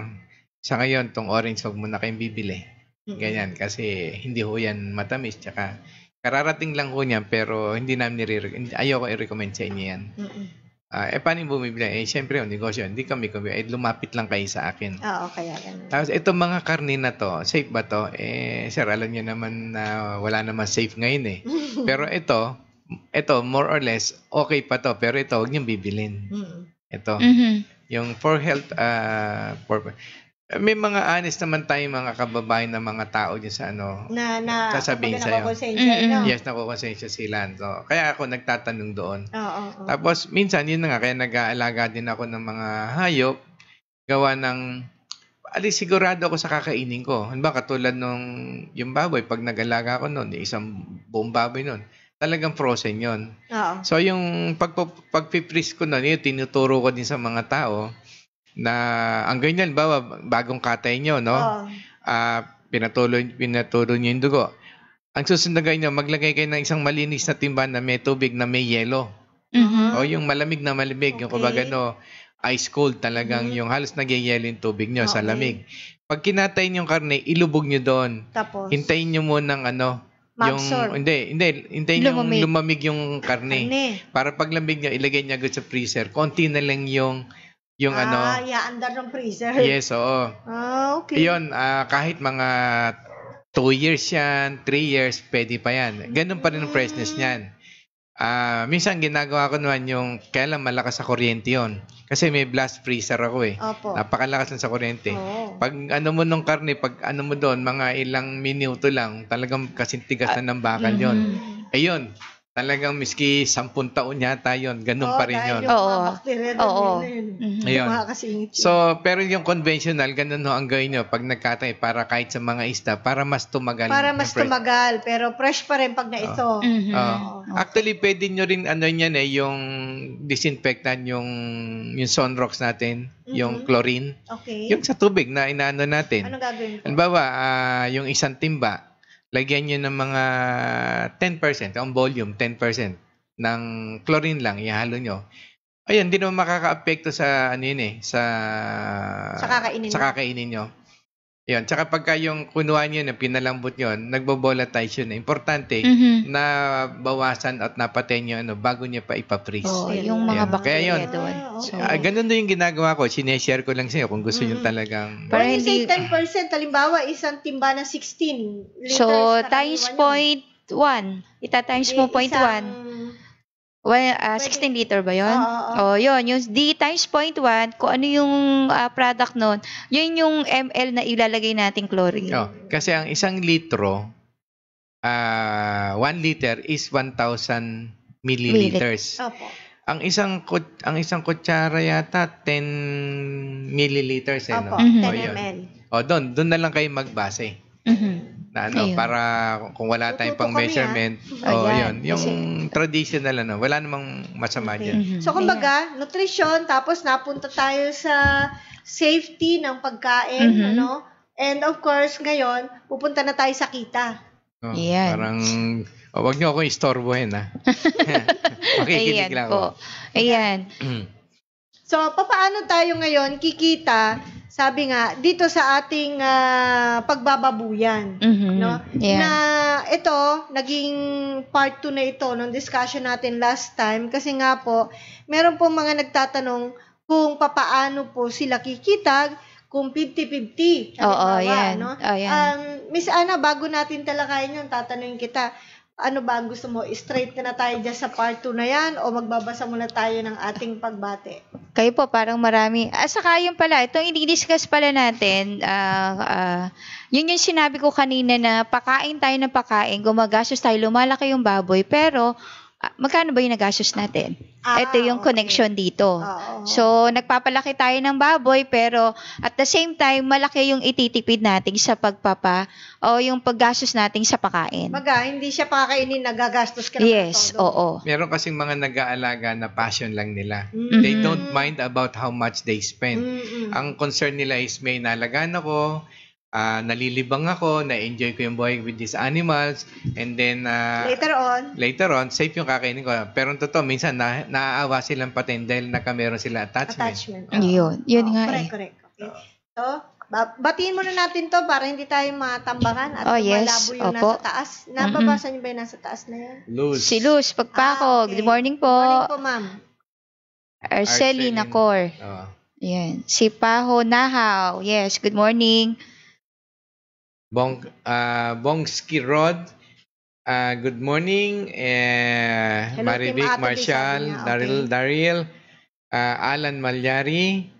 C: sa ngayon, tong orange, wag mo na kayong bibili. Ganyan, kasi hindi ho yan matamis, tsaka kararating lang ko niyan, pero hindi namin ayoko i-recommend sa inyo yan. Paano yung bumibili? Siyempre, yung negosyo, hindi kami lumapit lang kayo sa akin.
A: Kaya ganun.
C: Tapos, itong mga karne na to, safe ba to? Sir, alam niyo naman na wala naman safe ngayon Pero ito, more or less, okay pa to. Pero ito, huwag niyong bibilin. Ito. Yung for health purpose. May mga honest naman tayong mga kababayan na mga tao dyan sa sasabihin sa'yo. Yes, nakukonsensya sila. So, kaya ako nagtatanong doon. Tapos, minsan, yun na nga, kaya nag-aalaga din ako ng mga hayop, gawa ng, sigurado ako sa kakainin ko. Katulad nung, yung baboy, pag nag-alaga ako noon, isang buong baboy noon, talagang frozen yon. So, yung pag-freeze ko noon, yun, tinuturo ko din sa mga tao, na ang ganyan, bagong katay nyo, pinatulo nyo yung dugo. Ang susunod na ganyan, maglagay kayo ng isang malinis na timba na may tubig na may yelo. O yung malamig, yung kumbaga ice cold talagang yung halos nagyayelo yung tubig nyo sa lamig. Pag kinatay nyo yung karne, ilubog nyo doon.
A: Tapos,
C: hintayin nyo munang hintayin nyo lumamig yung karne. Para pag lamig nyo, ilagay nyo agad sa freezer. Konti na lang yung
A: iaandar ng freezer.
C: Yes, oo.
A: Okay.
C: Yun, kahit mga 2 years yan, 3 years, pwede pa yan. Ganun pa rin ang freshness niyan. Minsan ginagawa ko naman yung kailan malakas sa kuryente yun. Kasi may blast freezer ako
A: Opo.
C: Napakalakas lang sa kuryente. Pag mo nung karne, pag mo doon, mga ilang minuto lang, talagang kasintigas na ng bakal yun. ayun, talagang miski 10 taon yata yun, ganun pa rin yun.
A: Yung
B: Oo.
A: mga bakterya
B: Oo.
A: yun.
B: Mhm.
C: Ayun.
A: Mga kasingit yun.
C: So, pero yung conventional, ganun ho ang gawin nyo pag nagkatay para kahit sa mga isda, para mas tumagal.
A: Para mas
C: yung fresh.
A: tumagal, pero fresh pa rin pag naito.
B: Mhm.
C: Actually, pwede nyo rin ano yan yung disinfectant, yung sunrox natin, yung chlorine,
A: Okay.
C: yung sa tubig na inaano natin.
A: Anong gagawin ko?
C: Halimbawa, yung isang timba, lagyan nyo ng mga 10%, ang volume, 10% ng chlorine lang, ihalo nyo. Ayun, hindi naman makaka-apekto sa ano yun sa
A: kakainin
C: sa
A: mo.
C: kakainin nyo. Yun, tsaka pagka yung kunuha nyo, nagpinalambot yun, nagbo-volatile yun. Importante
B: Mhm.
C: na bawasan at napatay nyo bago nyo pa ipa-freeze.
B: Oo, yung mga
C: Ayan. Kaya
B: bakterya
C: yun.
B: doon.
A: Okay.
B: So,
C: Ganun din yung ginagawa ko. Sineshare ko lang sa'yo kung gusto nyo talagang...
B: Para
A: When you say
B: hindi-
A: 10%, halimbawa, isang timba na 16 liters.
B: so
A: karaniwan
B: times
A: yun.
B: 0.1. Ita-times mo 0.1. Well, 16 liter ba yun?
A: Oo.
B: Oh, yun. Yung D times 0.1, kung ano yung product nun, yun yung ml na ilalagay nating chlorine.
C: Oh, kasi ang 1 litro, 1 liter is 1,000 milliliters.
A: Opo.
C: Ang isang kutsara yata 10 milliliters
A: Opo,
B: Mhm.
A: 10
C: yun.
A: ml.
C: Doon na lang kayo magbase.
B: Mhm.
C: Na ano,
B: Ayun.
C: para kung wala tayong
A: Tututo
C: pang
A: kami,
C: measurement,
B: Ayan,
C: yun, yung traditional wala namang masama
A: Okay.
C: diyan.
B: Mhm.
A: So, kumbaga, nutrition, tapos napunta tayo sa safety ng pagkain,
B: Mhm.
A: ano? And of course, ngayon, pupunta na tayo sa kita.
B: Ayan.
C: Parang wag niyo ako istorbohin ha. Makikinig lang ako.
B: po. Ayan.
A: So, papaano tayo ngayon kikita, sabi nga, dito sa ating pagbababuyan?
B: Mhm.
A: No?
B: Ayan.
A: Na ito, naging part 2 na ito ng discussion natin last time kasi nga po, meron po mga nagtatanong kung papaano po sila kikita kung 50-50.
B: Oo,
A: Halimbawa,
B: yan.
A: no?
B: Ayan.
A: Miss Ana, bago natin talakayin yun, tatanungin kita, ano ba ang gusto mo? Straight na tayo dyan sa part 2 na yan o magbabasa muna tayo ng ating pagbate?
B: Kayo po, parang marami. Saka yun pala, itong i-discuss pala natin, yun yung sinabi ko kanina na pakain tayo ng pakain, gumagastos tayo, lumalaki yung baboy, pero magkano ba yung nagastos natin? Ito yung
A: okay.
B: connection dito.
A: Oo.
B: So, nagpapalaki tayo ng baboy, pero at the same time, malaki yung ititipid natin sa yung paggastos natin sa pakain.
A: Hindi siya pakakainin, nagagastos ka naman
B: Yes,
A: todo.
B: oo.
C: Meron kasing mga nag-aalaga na passion lang nila.
A: Mm.
C: They don't mind about how much they spend.
A: Mm-mm.
C: Ang concern nila is may nalagaan ako, nalilibang ako, na-enjoy ko yung buhay with these animals, and then
A: Later on,
C: safe yung kakainin ko. Pero ang totoo, minsan naaawa silang patin dahil meron sila attachment.
B: Yun nga
A: correct. Okay. So, batiin muna natin to para hindi tayo matambangan at
B: yes.
A: malabo yung
B: Opo.
A: nasa taas. Nababasa niyo ba yung nasa taas na yan?
C: Luz.
B: Si Luz, pagpako.
A: Okay.
B: Good morning po.
A: Good morning po, ma'am.
B: Arceli Nacor.
C: Oo.
B: Yan. Si Paho Nahaw. Yes, good morning.
C: Bongski Rod, good morning.
A: Hello,
C: Marivic
A: Team Ato,
C: Marshall,
A: din sabi niya.
C: Daryl, Alan Malyari.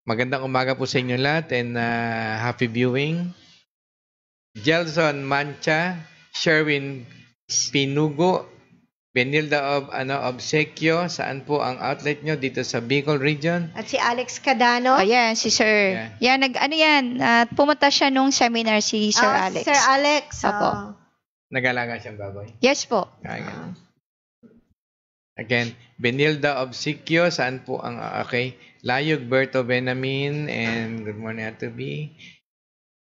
C: Magandang umaga po sa inyo lahat and happy viewing. Gelson Mancha, Sherwin Pinugo, Benilda Obsequio, saan po ang outlet nyo dito sa Bicol region?
A: At si Alex Cadano.
B: Ayan, si Sir.
C: Yeah.
B: Yan, pumunta siya nung seminar si Sir Alex.
A: Sir Alex.
B: Opo.
C: Nag-alaga siyang baboy.
B: Yes po.
C: Again, Benilda Obsequio, saan po ang, okay, Layog Berto Benamin, and good morning to be.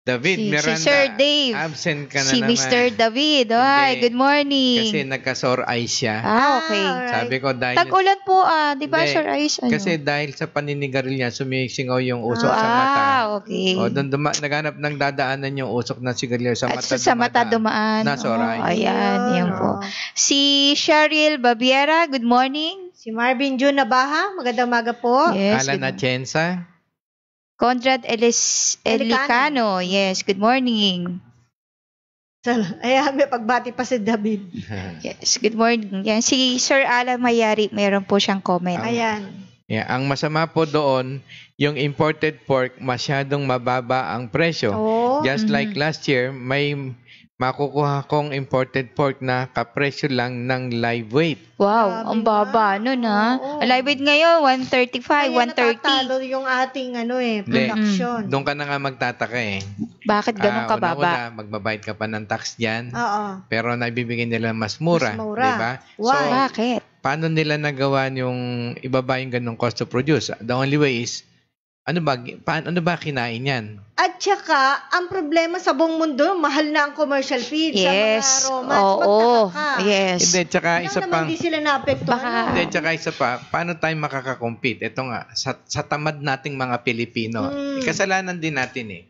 C: David
B: Si
C: Miranda,
B: Sir Dave.
C: absent ka na
B: Si
C: naman.
B: Mr. David. Hi,
C: Hindi.
B: good morning.
C: Kasi nagka-sore eyes siya.
B: Okay.
A: alright.
C: Sabi ko dahil
B: Tag-ulan po, di ba,
C: Hindi.
B: Sir Ice? Ano?
C: kasi dahil sa paninigarilya sumisingaw yung usok sa mata.
B: Okay.
C: O doon naghanap ng dadaanan yung usok ng sigarilyo sa
B: At
C: mata.
B: sa mata dumaan.
C: Na sore eyes.
B: Ayan, yan po. Si Cheryl Babiera, good morning.
A: Si Marvin June Nabaha, magandang umaga po.
B: Yes,
C: Alan
B: good
C: Atienza.
B: Conrad Elicano. Yes, good morning.
A: Ayan, may pagbati pa si David.
B: Yes, good morning. Yan, si Sir Alan Mayari, mayroon po siyang comment.
A: Ayan.
C: Yeah, ang masama po doon, yung imported pork, masyadong mababa ang presyo.
A: Oh.
C: Just like last year, may makukuha kong imported pork na kapresyo lang ng live weight.
B: Wow,
A: Grabe
B: ang baba
A: nga.
B: nun ha.
A: Oo.
B: Live weight ngayon, 135,
A: Kaya
B: 130.
A: natatalo yung ating production.
C: Doon ka na nga magtataka eh.
B: Bakit ganun kababa?
C: Una-una, magbabayad ka pa ng tax dyan.
A: Oo.
C: Pero naibibigay nila mas mura.
A: Mas mura.
C: Diba?
A: Why?
C: So,
B: Bakit?
C: paano nila nagawa yung ibaba yung ganung cost to produce? The only way is, ano ba kinain yan?
A: At saka, ang problema sa buong mundo, mahal na ang commercial feed
B: Yes.
A: sa mga aromats.
B: Oo.
A: Magtaka ka.
B: Yes.
C: Hindi, tsaka
A: Kaya
C: isa
A: naman
C: pang...
A: di sila naapektuhan.
B: Baka-
C: Hindi, tsaka isa pa, paano tayo makakakompete? Ito nga, sa tamad nating mga Pilipino, kasalanan din natin eh.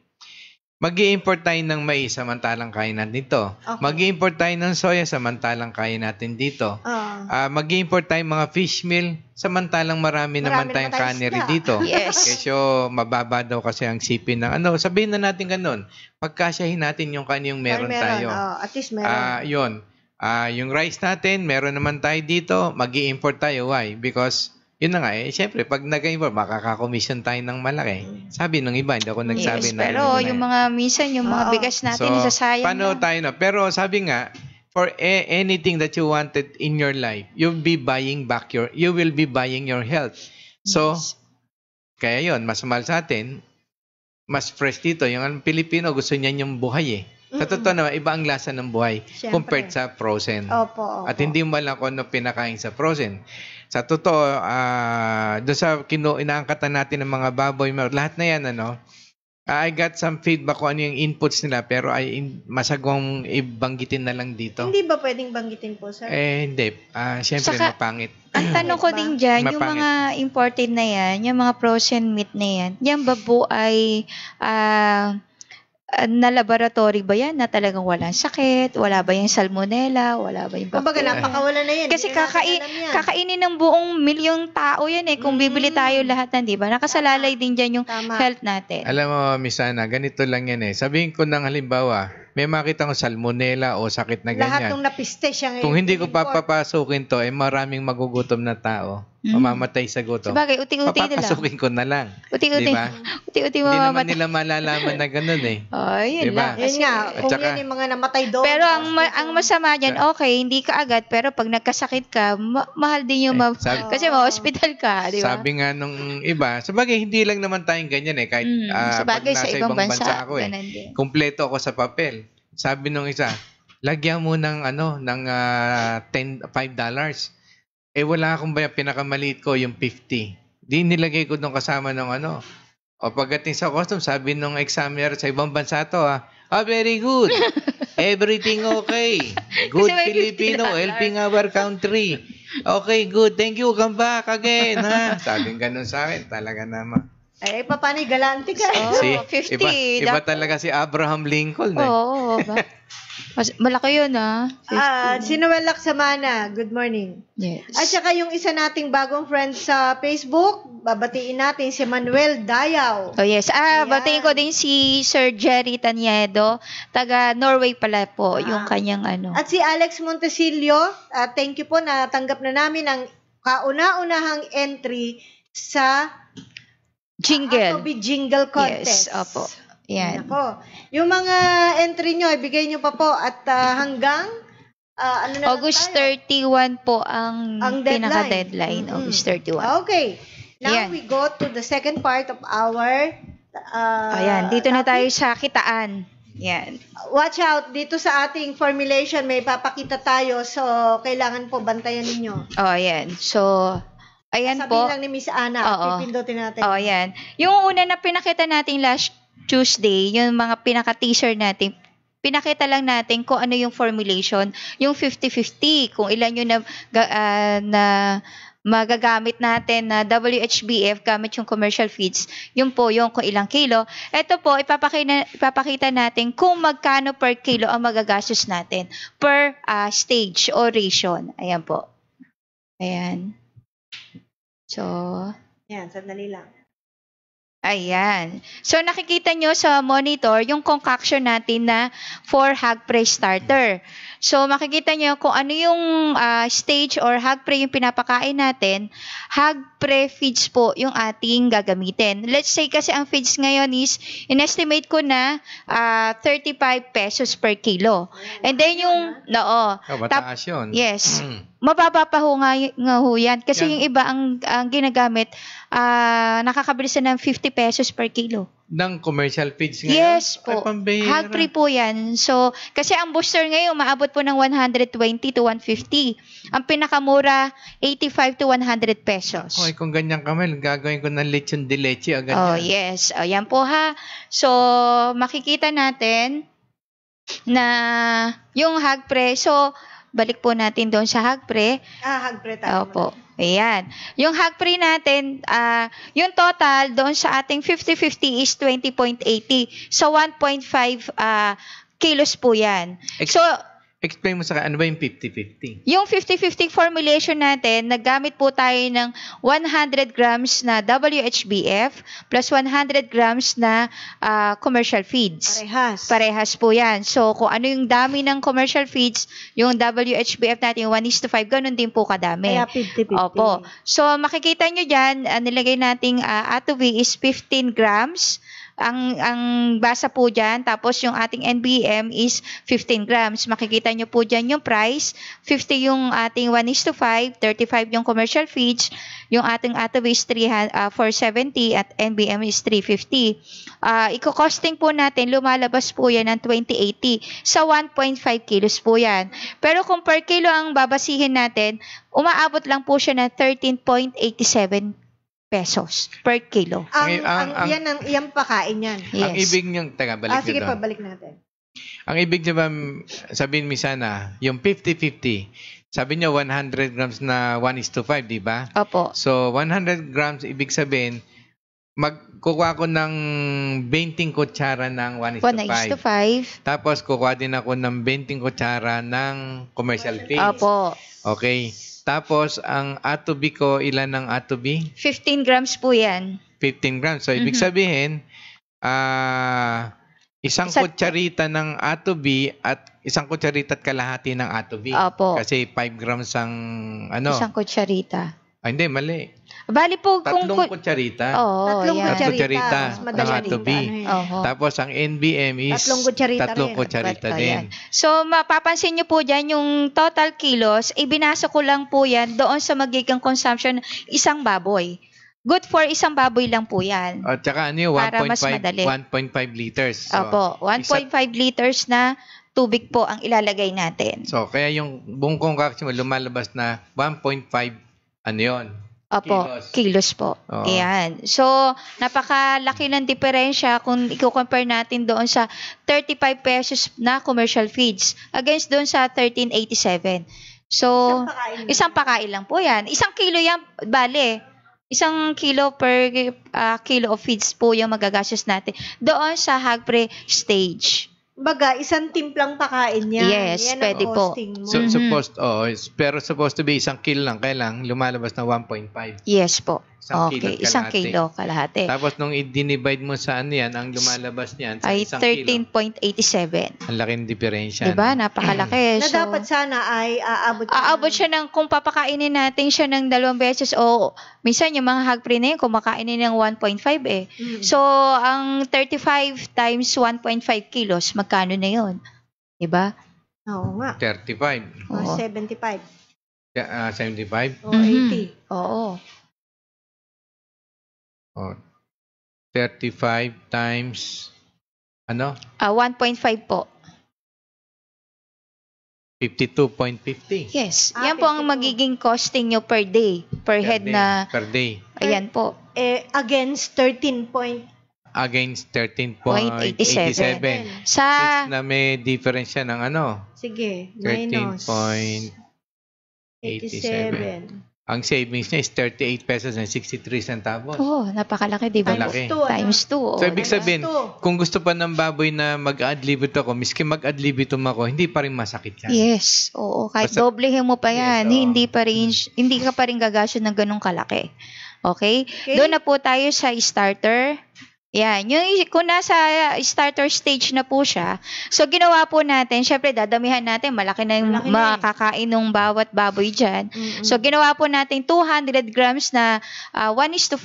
C: Mag-i-import tayo ng mais samantalang kaya natin dito.
A: Okay.
C: Mag-i-import tayo ng soya samantalang kaya natin dito. Mag-i-import tayo mga fish meal samantalang marami naman tayong cannery
A: isda.
C: dito.
B: Yes.
C: Kasi mababa daw kasi ang sipin ng sabihin na natin ganun. Pagkasyahin natin yung kanyang meron tayo.
A: At least meron.
C: Yun. Yung rice natin, meron naman tayo dito, mag-i-import tayo. Why? Because yun na nga syempre, pag nag-import, makaka-commission tayo ng malaki. Sabi nung iba, hindi ako nagsabi
B: Yes,
C: na.
B: pero yung mga minsan, yung mga bigas natin, nasasayang
C: paano
B: na.
C: tayo na? Pero sabi nga, for anything that you wanted in your life, you will be buying your health. So, kaya yun, mas mahal sa atin, mas fresh dito. Yung Pilipino, gusto niya yung buhay eh. Sa totoo naman, iba ang lasa ng buhay
A: Siyempre.
C: compared sa frozen.
A: Opo.
C: At hindi mo alam kung ano pinakain sa frozen. Sa totoo, doon sa inaangkatan natin ng mga baboy, lahat na yan, I got some feedback kung ano yung inputs nila, pero masagwang ibanggitin na lang dito.
A: Hindi ba pwedeng banggitin po, sir?
C: Hindi. Siyempre,
B: Saka-
C: mapangit.
B: Ang tanong ko din dyan, yung
C: Mapangit.
B: mga imported na yan, yung mga frozen meat na yan babo ay na laboratory ba yan na talagang walang sakit? Wala ba yung salmonella? Wala ba yung
A: Kumbaga,
B: bacteria?
A: napakawala na yan.
B: Kasi
A: Hindi na natin alam yan.
B: kakainin ng buong milyong tao yan eh. Kung bibili tayo lahat ng, di ba? Nakasalalay din dyan yung
A: Tama.
B: health natin.
C: Alam mo, Miss Ana, ganito lang yan eh. Sabihin ko ng halimbawa, may makita ko salmonella o sakit na
A: Lahat
C: ganyan.
A: ng napiste siya ngayon.
C: Kung hindi ko
A: import.
C: papapasukin to, maraming magugutom na tao. Mamamatay sa gutom.
B: Sabagay, uti-uti nila.
C: Papapasukin ko na lang.
B: Uti-uti.
C: Diba?
B: Uti-uti
C: Hindi naman
B: mamamatay.
C: nila malalaman na ganun eh.
B: Oh, yun
C: Diba?
B: lang.
A: Yun nga,
C: At
A: kung
C: saka-
A: yan yung mga namatay doon.
B: Pero ang masama dyan, okay, hindi ka agad, pero pag nagkasakit ka, mahal din yung kasi ma-hospital ka, di ba?
C: Sabi nga nung iba, sabagay hindi lang naman tayong ganyan eh. Kahit
B: Sabagay,
C: pag
B: sa
C: nasa
B: ibang bansa,
C: ako eh.
B: ganun din.
C: Kumpleto ako sa papel. Sabi nung isa, lagyan mo ng $5. Wala akong bayan, pinakamaliit ko yung 50. Di nilagay ko doon kasama ng O pagdating sa custom, sabi nung examiner sa ibang bansa to very good. Everything okay. Good
B: Kasi may
C: Filipino,
B: $50.
C: helping our country. Okay, good. Thank you. Come back again. Sabi ganun sa akin. Talaga naman.
A: Paano galante ka?
B: Oh,
C: Si,
B: 50.
C: iba talaga si Abraham Lincoln.
B: Oo. Malaki yun,
A: Si Noel Laksamana, good morning.
B: Yes.
A: At saka yung isa nating bagong friend sa Facebook, babatiin natin si Manuel Dayaw.
B: Oh yes.
A: Ayan.
B: Batiin ko din si Sir Jerry Taniedo, taga Norway pala po, yung kanyang
A: At si Alex Montesilio, thank you po, natanggap na namin ang kauna-unahang entry sa
B: jingle.
A: Atobi Jingle Contest.
B: Yes, opo. Yan.
A: Nako. Yung mga entry nyo, ibigay nyo pa po at hanggang
B: August 31 po ang
A: deadline.
B: pinaka-deadline. August 31.
A: Okay. Now
B: Ayan.
A: we go to the second part of our
B: Ayan, dito na tayo
A: topic.
B: sa kitaan. Yan.
A: Watch out, dito sa ating formulation may papakita tayo, so kailangan po bantayan ninyo.
B: Oh, ayan. So, ayan
A: Sabihin
B: po.
A: lang ni Miss Ana,
B: Oo.
A: pipindutin natin.
B: Oh, ayan. Yung una na pinakita natin last Tuesday, yung mga pinaka-teaser natin, pinakita lang natin kung ano yung formulation, yung 50-50, kung ilan yung na magagamit natin na WHBF gamit yung commercial feeds, yun po yung kung ilang kilo. Ito po, ipapakita natin kung magkano per kilo ang magagastos natin per stage or ration. Ayan po. Ayan. So,
A: Yan, sandali lang.
B: Ayan. So, nakikita nyo sa monitor yung concoction natin na for hog prey starter. So, makikita nyo kung ano yung stage or hog prey yung pinapakain natin. Hog prey feeds po yung ating gagamitin. Let's say kasi ang feeds ngayon is, in-estimate ko na 35 pesos per kilo. And then yung,
C: Mataas yun.
B: yes. Mababa pa ho nga ho yan. Kasi yung iba ang ginagamit, nakakabili sila ng 50 pesos per kilo.
C: Ng commercial feeds ngayon?
B: Yes po.
C: Ay, pambihira.
B: Hog free po yan. So, kasi ang booster ngayon, maabot po ng 120 to 150. Ang pinakamura, 85 to 100 pesos.
C: Okay, kung ganyan kami, gagawin ko ng lechon de leche agad.
B: Oh,
C: yan.
B: yes. O, yan po ha. So, makikita natin na yung hog pre. So, balik po natin doon sa hog pre.
A: Hog pre tayo.
B: Opo. Ayan. Yung hog pre natin, yung total doon sa ating 50-50 is 20.80. So, 1.5 kilos po yan. So,
C: Explain mo sa akin, ano ba yung 50-50?
B: yung 50-50 formulation natin, naggamit po tayo ng 100 grams na WHBF plus 100 grams na commercial feeds. Parehas po yan. So, kung ano yung dami ng commercial feeds, yung WHBF natin, yung 1:5, ganun din po kadami.
A: Kaya 50-50.
B: Opo. So, makikita nyo dyan, nilagay nating Atovi is 15 grams. Ang basa po dyan, tapos yung ating NBM is 15 grams. Makikita nyo po dyan yung price. 50 yung ating 1:5, 35 yung commercial feeds, yung ating Atovi is 470 at NBM is 350. Iko-costing po natin, lumalabas po yan ng 2080 sa 1.5 kilos po yan. Pero kung per kilo ang babasihin natin, umaabot lang po siya ng 13.87 pesos per kilo.
A: Yung pakain yan.
B: Yes.
C: Ang ibig niyang, balik
A: sige
C: doon.
A: pa, balik natin.
C: Ang ibig niya ba sabihin mi sana, yung 50-50, sabi niya 100 grams na 1:5, di ba?
B: Opo.
C: So, 100 grams, ibig sabihin, magkukuha ko ng 20 kutsara ng 1:5.
B: 1:5.
C: Tapos, kukuha din ako ng 20 kutsara ng commercial feeds.
B: Opo.
C: Okay. Tapos, ang Atobi ko, ilan ang Atobi?
B: 15 grams po yan.
C: 15 grams. So, ibig sabihin, isang kutsarita ng Atobi at isang kutsarita at kalahati ng Atobi.
B: Opo.
C: Kasi 5 grams ang
B: Isang kutsarita.
C: Hindi, mali.
B: Bali po
C: Tatlong kutsarita.
B: Oo,
A: Tatlong
B: yan.
C: kutsarita
A: Mas
C: ng Atobi.
B: Oho.
C: Tapos, ang NBM is
A: Tatlong kutsarita
C: din.
B: So, mapapansin nyo po dyan, yung total kilos, ibinasa ko lang po yan doon sa magiging consumption isang baboy. Good for isang baboy lang po yan.
C: At saka ano yung
B: Para mas madali.
C: 1.5 liters. So,
B: Opo, 1.5 liters na tubig po ang ilalagay natin.
C: So, kaya yung buong concoction mo lumalabas na 1.5 ano yun?
B: Opo, kilos po.
C: Oo.
B: Ayan. So, napakalaki ng diferensya kung i-compare natin doon sa 35 pesos na commercial feeds against doon sa 13.87. So, isang pakain lang po yan. Isang kilo yan, bale. Isang kilo per kilo of feeds po yung magagastos natin doon sa hog pre stage.
A: Baga, isang timplang pakain yan.
B: Yes,
A: yan
B: pwede
A: ang
B: po.
A: costing mo.
C: So, pero supposed to be isang kilo lang. Kailang lumalabas na 1.5.
B: Yes po.
C: Isang
B: Okay,
C: kilo at
B: isang
C: kalahati.
B: kilo kalahati.
C: Tapos nung i-divide mo sa ano yan, ang lumalabas niyan sa
B: Ay
C: isang kilo.
B: 13.87.
C: Ang laking diferensya.
B: Diba? Napakalaki.
A: Na dapat sana ay
B: aabot siya ng, kung papakainin natin siya ng 2 beses o minsan yung mga hog pre na yun, kumakainin ng 1.5 eh. So, ang 35 times 1.5 kilos, magkano na yun? Diba?
A: Oo nga.
C: 35.
B: Oo.
A: 75.
C: 75.
A: O 80.
B: Oo.
C: Oh, 35 times ano?
B: 1.5 po.
C: 52.50.
B: Yes.
A: Ah,
B: Yan po ang
A: 52.
B: magiging costing nyo per day. Per head na,
C: Per day.
B: ayan po.
A: Against 13 point.
C: Against 13.87.
B: 87. Sa,
C: Na may difference siya ng ano?
A: Sige. Minus
C: 13.87. Ang savings niya is 38 pesos and 63 centavos.
B: napakalaki, di ba?
C: Malaki.
B: Times 2.
C: So, ibig sabihin, kung gusto pa ng baboy na mag-ad libitum ako, miski mag-ad libitum ako, hindi pa rin masakit yan.
B: Yes. Oo. Kahit
C: Basta-
B: doblehin mo pa yan,
C: Yes, oo.
B: hindi ka pa rin gagastos ng ganong kalaki. Okay?
A: Okay.
B: Doon na po tayo sa starter. Yan. Kung nasa starter stage na po siya, so ginawa po natin, syempre dadamihan natin, malaki na yung
A: Malaki na eh.
B: makakain ng bawat baboy dyan.
A: Mm-mm.
B: So ginawa po natin 200 grams na 1:5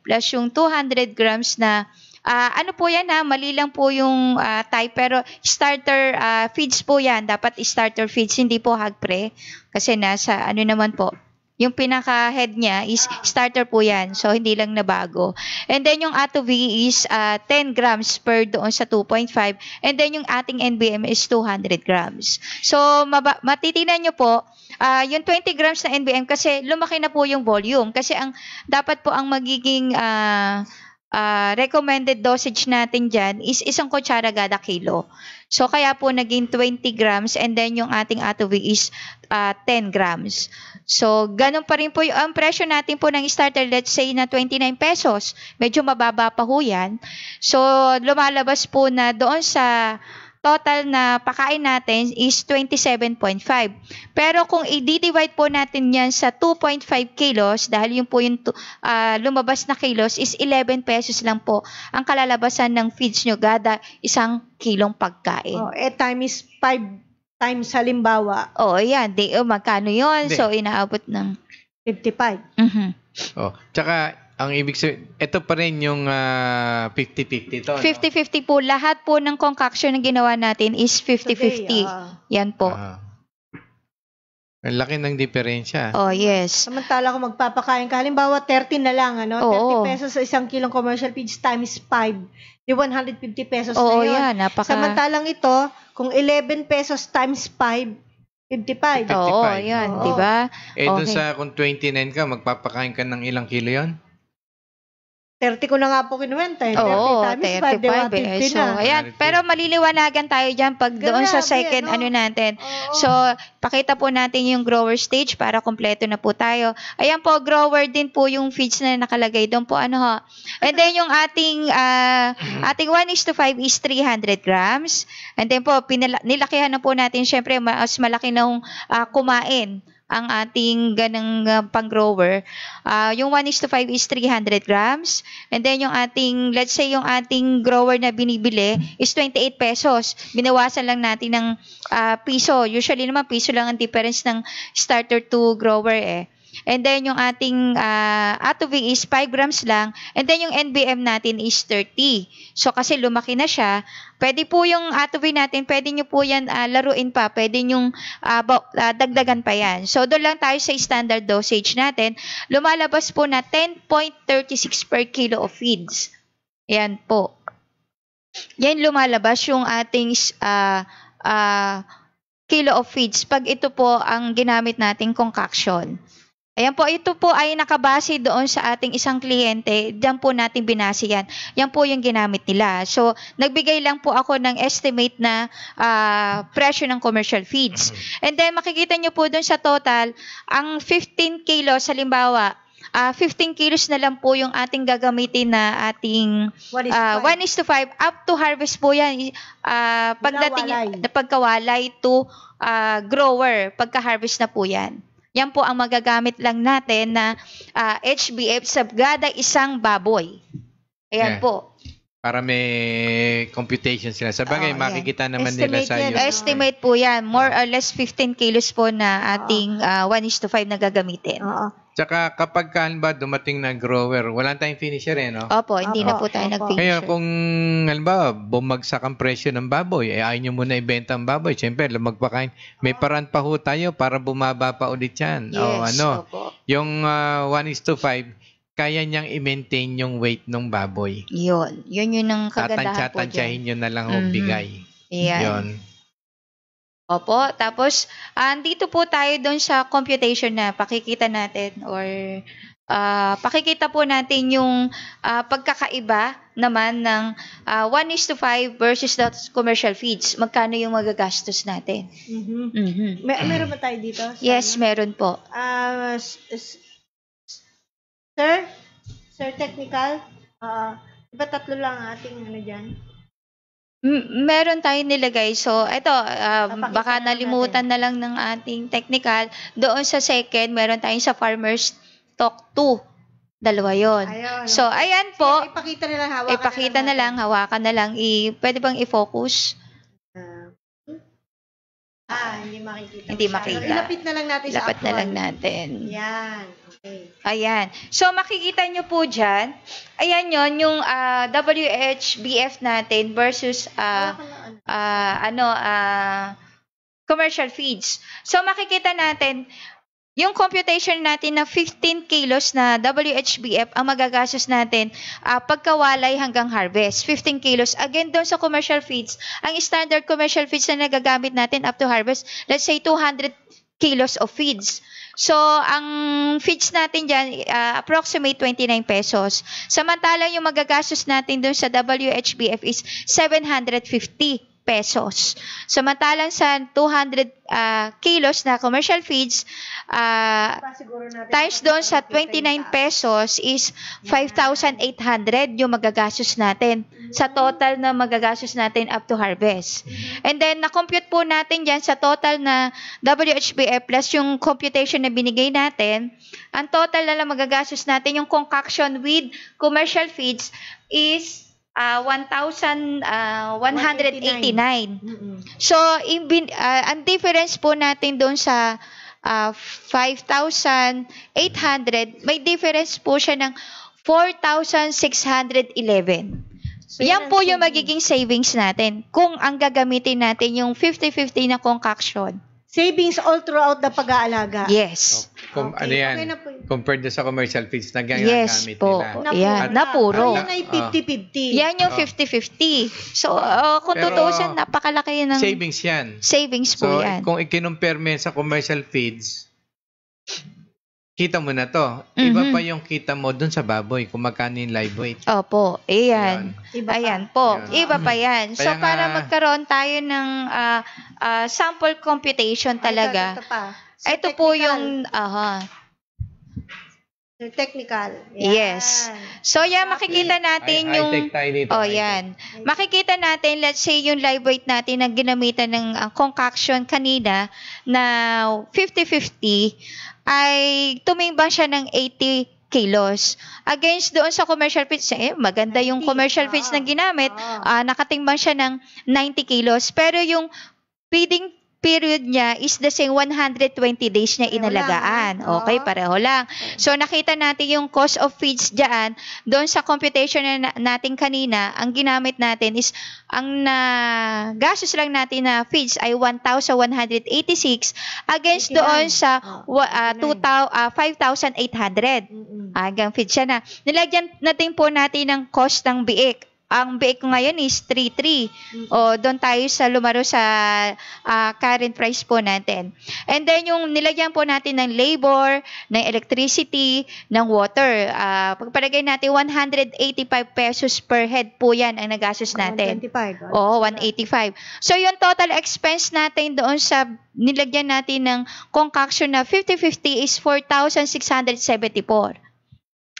B: plus yung 200 grams na ano po yan mali lang po yung type, pero starter feeds po yan. Dapat starter feeds, hindi po hog pre. Kasi nasa ano naman po, yung pinaka-head niya is starter po yan. So, hindi lang nabago. And then, yung ATOV is 10 grams per doon sa 2.5. And then, yung ating NBM is 200 grams. So, matitignan nyo po, yung 20 grams na NBM kasi lumaki na po yung volume. Kasi dapat po ang magiging recommended dosage natin dyan is 1 kutsara kada kilo. So, kaya po naging 20 grams and then yung ating ATOV is 10 grams. So, ganun pa rin po ang presyo natin po ng starter, let's say na 29 pesos. Medyo mababa pa ho yan. So, lumalabas po na doon sa total na pakain natin is 27.5. Pero kung i-divide po natin yan sa 2.5 kilos, dahil yun po yung lumabas na kilos, is 11 pesos lang po ang kalalabasan ng feeds nyo kada 1 kilong pagkain.
A: Time is 5 times halimbawa.
B: Yan. Magkano yun?
C: Hindi.
B: So, inaabot ng
A: 55.
C: Tsaka, ang ibig sabihin, ito pa rin yung 50-50 to.
B: 50-50 po. Lahat po ng concoction na ginawa natin is 50-50. Yan po.
C: Ang laki ng diferensya.
B: Yes.
A: Samantala kung magpapakain ka, halimbawa 30 na lang, 30 pesos sa 1 kilong commercial feeds times 5. Di 150 pesos na yun.
B: Yan.
A: Samantalang ito, kung 11 pesos times 5, 55.
B: Yan. Diba?
C: Dun sa kung 29 ka, magpapakain ka ng ilang kilo yon?
A: 30 ko na nga po kinuwenta. 30 times 5,
B: 35. So, ayan. Pero maliliwanagan tayo dyan pag doon sa second natin. So, pakita po natin yung grower stage para kompleto na po tayo. Ayan po, grower din po yung feeds na nakalagay doon po. And then yung ating 1:5 is 300 grams. And then po, nilakihan na po natin. Syempre, mas malaki na kumain ang ating ganang pang-grower. Yung 1:5 is 300 grams. And then yung ating, let's say yung ating grower na binibili is 28 pesos. Binawasan lang natin ng piso. Usually naman piso lang ang difference ng starter to grower And then yung ating ATOV is 5 grams lang. And then yung NBM natin is 30. So kasi lumaki na siya, pwede po yung ATOV natin, pwede nyo po yan laruin pa. Pwede nyo dagdagan pa yan. So doon lang tayo sa standard dosage natin. Lumalabas po na 10.36 per kilo of feeds. Yan po. Yan lumalabas yung ating kilo of feeds pag ito po ang ginamit nating concoction. Ayan po, ito po ay nakabase doon sa ating isang kliyente. Diyan po natin binase yan. Yan po yung ginamit nila. So, nagbigay lang po ako ng estimate na presyo ng commercial feeds. And then, makikita nyo po doon sa total, ang 15 kilos, halimbawa, 15 kilos na lang po yung ating gagamitin na ating 1:5 up to harvest po yan. Pagdating pagkawalay to grower, pagka-harvest na po yan. Yan po ang magagamit lang natin na HBF sa gada 1 baboy. Ayan po.
C: Para may computation sila. Sa bagay, makikita naman nila sa iyo.
B: Estimate po yan. More or less 15 kilos po na ating 1:5 na gagamitin.
C: Tsaka kapag halimbawa dumating na grower, wala tayong finisher no?
B: Opo, hindi na po tayo nag-finisher.
C: Kaya kung halimbawa bumagsak ang presyo ng baboy, ayaw nyo muna ibenta ang baboy. Siyempre, magpakain. May paraan pa ho tayo para bumaba pa ulit yan.
B: Yes, opo.
C: Yung 1:5, kaya niyang i-maintain yung weight ng baboy.
B: Yun yung ang kagandahan po dyan.
C: Tansyahin nyo na lang bigay.
B: Yan.
C: Yun.
B: Opo, tapos andito po tayo doon sa computation na pakikita natin or pakikita po natin yung pagkakaiba naman ng 1:5 versus the commercial feeds. Magkano yung magagastos natin?
A: Meron ba tayo dito?
B: Yes, meron po.
A: Sir Technical, diba 3 lang ating dyan?
B: Meron tayong nilagay. So, ito, baka nalimutan na lang ng ating technical. Doon sa second, meron tayong sa Farmer's Stock 2. Dalawa yon.
A: Ayun.
B: So, ayan po.
A: Ipakita na lang, hawakan
B: Ipakita na lang, hawakan na lang. Pwede bang i-focus?
A: Hindi makikita.
B: Hindi
A: masyado.
B: makita.
A: Ilapit na lang natin sa
B: Dapat na
A: actual.
B: lang natin.
A: Yan. Okay.
B: Ayan. So, makikita nyo po dyan, ayan yon yung WHBF natin versus commercial feeds. So, makikita natin, yung computation natin na 15 kilos na WHBF ang magagastos natin pagkawalay hanggang harvest. 15 kilos. Again, doon sa commercial feeds, ang standard commercial feeds na nagagamit natin up to harvest, let's say 200 kilos of feeds. So, ang feeds natin dyan, approximate 29 pesos. Samantalang yung magagastos natin doon sa WHBF is 750 pesos. Samantalang sa 200 kilos na commercial feeds, times doon sa 29 pesos is 5,800 yung magagastos natin sa total na magagastos natin up to harvest. And then, na-compute po natin dyan sa total na WHBF plus yung computation na binigay natin, ang total na lang magagastos natin yung concoction with commercial feeds is 1,189. So, ang difference po natin doon sa 5,800, may difference po siya ng 4,611.
A: So,
B: yan po yung magiging savings natin kung ang gagamitin natin yung 50-50 na concoction.
A: Savings all throughout the pag-aalaga.
B: Yes.
C: Ano yan?
A: Okay na po.
C: Compared sa commercial feeds na
B: Yes
C: ginagamit
B: po.
C: nila.
B: Yan, na puro.
A: Yan ay 50-50.
B: Yan yung 50-50. So, kung
C: Pero,
B: tutuusin, napakalaki ng
C: savings yan.
B: savings po
C: So,
B: yan.
C: kung ikinumpare mo yan sa commercial feeds, kita mo na to. Iba pa yung kita mo dun sa baboy kung magkano yung live weight.
B: Opo, ayan.
A: Iba pa.
B: Ayan po,
C: Yan.
B: iba pa yan. So,
C: Kaya
B: para
C: nga-
B: magkaroon tayo ng sample computation talaga,
A: Ito pa.
B: ito po yung,
A: Technical.
B: yes. So, yan, makikita natin yung,
C: High-tech tayo dito.
B: oh,
C: high-tech.
B: yan. Makikita natin, let's say, yung live weight natin na ginamitan ng concoction kanina na 50-50 ay tumimbang siya ng 80 kilos. Against doon sa commercial feeds, maganda yung
A: 90,
B: commercial feeds na ginamit, nakatimbang siya ng 90 kilos. Pero yung feeding period niya is the same 120 days niya
A: Pareho
B: inalagaan.
A: lang,
B: Okay, pareho lang. So, nakita natin yung cost of feeds dyan. Doon sa computation na natin kanina, ang ginamit natin is, ang gastos lang natin na feeds ay 1,186 against
A: 89.
B: doon sa 5,800.
A: Mm-mm.
B: Hanggang feed siya na. Nilagyan natin po natin ng cost ng biik. Ang biik ko ngayon is 3,300. O, doon tayo sa lumaro sa current price po natin. And then, yung nilagyan po natin ng labor, ng electricity, ng water. Pagpalagay natin, 185 pesos per head po yan ang nagastos natin.
A: 125.
B: Oo, 185. So, yung total expense natin doon sa nilagyan natin ng concoction na 50-50 is 4,674.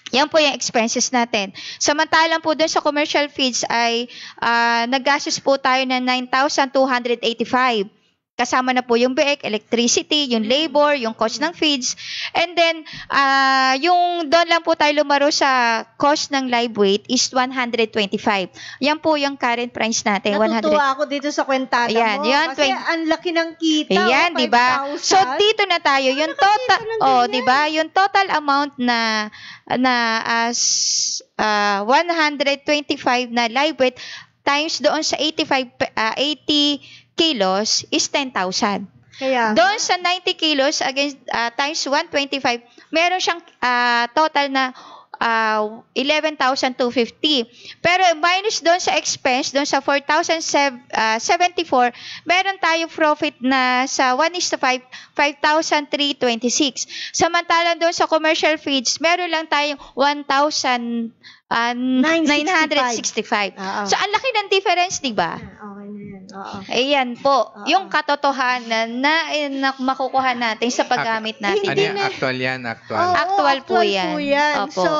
B: Yan po yung expenses natin. Samantalang po doon sa commercial feeds ay nagastos po tayo ng 9,285. Kasama na po yung biik, electricity, yung labor, yung cost ng feeds. And then, yung doon lang po tayo lumaro sa cost ng live weight is 125. Yan po yung current price natin.
A: Natutuwa ako dito sa kwentada
B: Ayan,
A: mo.
B: yan,
A: Kasi ang laki ng kita.
B: Ayan, di ba?
A: 5,000.
B: So, dito na tayo. Yung total, di ba? Yung total amount na 125 na live weight times doon sa 80 kilos is 10,000.
A: Kaya,
B: Doon sa 90 kilos against times 125, meron siyang total na 11,250. Pero minus doon sa expense, doon sa 4,074, meron tayo profit na sa 1:5, 5,326. Samantalang doon sa commercial feeds, meron lang tayong 1,965. So, ang laki ng difference, di ba?
A: okay na yan. Oo.
B: Ayan po, yung katotohanan na makukuha natin sa paggamit natin.
C: Ano yan? Actual yan, actual.
A: Oo,
B: Actual po yan. Opo.
A: So,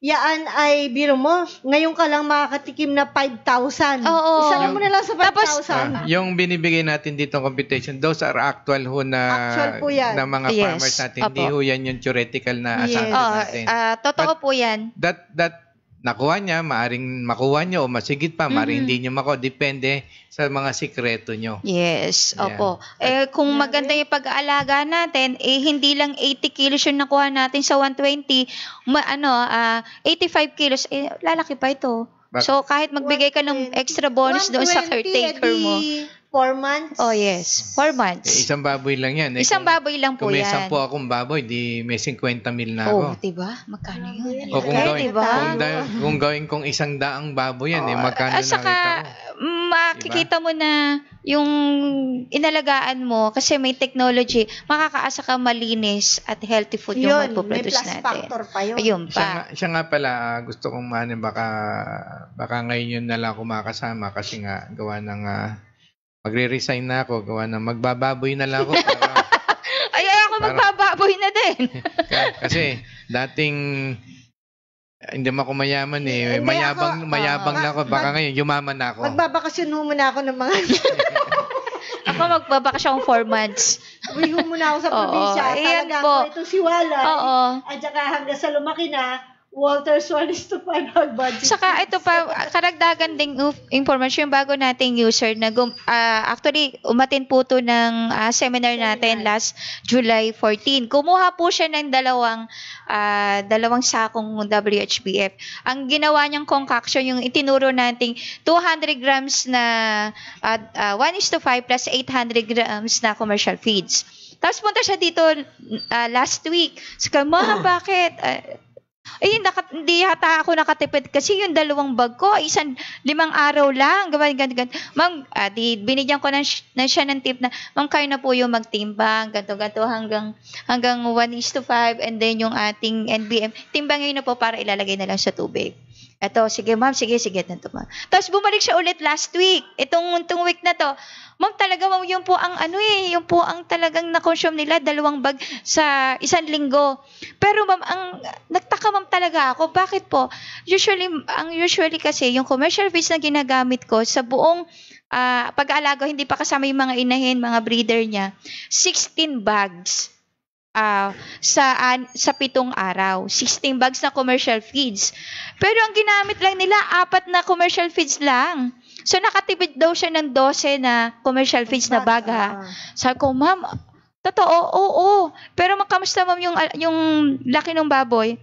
A: Yaan ay, biro mo, ngayon ka lang makakatikim na 5,000.
B: Oo.
A: Isa mo na lang sa 5,000.
C: Yung binibigay natin dito computation, those are actual ho na,
A: Actual po yan.
C: na mga
B: Yes.
C: farmers natin. Hindi
B: Opo.
C: ho yan yung theoretical na
A: Yes.
C: assumption natin.
B: Totoo po yan.
C: That nakuha niya, maaring makuha niyo o masigit pa, maaring hindi niyo makuha. Depende sa mga sikreto niyo.
B: Yes,
C: Yeah.
B: opo. Kung maganda yung pag-aalaga natin, hindi lang 80 kilos yung nakuha natin sa 120, 85 kilos, lalaki pa ito. So, kahit magbigay ka ng extra bonus doon sa
A: 120,
B: caretaker mo.
A: 4 months.
B: Oh, yes. 4 months.
C: Isang baboy lang yan.
B: Isang baboy lang po
C: kung may
B: yan.
C: 10 akong baboy, di may 50 mil na
B: Oh,
C: ako.
B: diba? Magkano yun?
C: O kung
B: Okay,
C: gawin,
B: diba?
C: kung gawin kong 100 baboy yan, magkano
B: At saka,
C: nakita ko?
B: makikita mo na yung inalagaan mo kasi may technology, makakaasa ka malinis at healthy food yung
A: Yun, may
B: mapoproduce
A: plus
B: natin.
A: factor pa yun.
B: Ayun pa.
C: Siya nga pala, gusto kong baka ngayon yun na lang ako makasama kasi nga gawa ng magre-resign na ako, gawa ng magbababoy na lang ako.
B: Ay, ako magbababoy na din.
C: Kasi dating hindi man ako mayaman eh.
A: Hindi
C: Mayabang na ako. Baka ngayon, yumaman na ako.
A: Magbabakasyon ho muna ako ng mga...
B: Ako magbabakasyon 4 months.
A: Uwi ho muna ako sa probinsya.
B: Ayan
A: Talagang
B: po.
A: ito si Walay.
B: Oo.
A: At saka hanggang sa lumaki na, Walter's 1:5 budget.
B: Saka ito pa, karagdagan ding information yung bago nating user na actually umatin po to ng seminar natin last July 14. Kumuha po siya ng dalawang sakong WHBF. Ang ginawa niyang concoction, yung itinuro nating 200 grams na 1:5 plus 800 grams na commercial feeds. Tapos punta siya dito last week. Saka, Ma, bakit? Hindi yata ako nakatipid kasi yung 2 bag ko, 5 araw lang. Ganyan. Ma'am, binigyan ko na siya ng tip na, ma'am, kayo na po yung magtimbang, ganto hanggang 1:5 and then yung ating NBM, timbangin na po para ilalagay na lang sa tubig. Eto, sige ma'am, sige, ganito ma'am. Tapos bumalik siya ulit last week. Itong week na to, ma'am, talaga ma'am, yun po ang talagang na-consume nila, 2 bag sa 1 linggo. Pero ma'am, nagtaka ma'am talaga ako. Bakit po? Usually kasi, yung commercial feeds na ginagamit ko sa buong pag-aalaga, hindi pa kasama yung mga inahin, mga breeder niya, 16 bags. Sa 7 araw, 16 bags na commercial feeds. Pero ang ginamit lang nila, 4 na commercial feeds lang. So, nakatipid daw siya ng 12 na commercial feeds na bag, ha? Sabi ko, ma'am, totoo, oo. Pero kamusta, ma'am, yung laki ng baboy?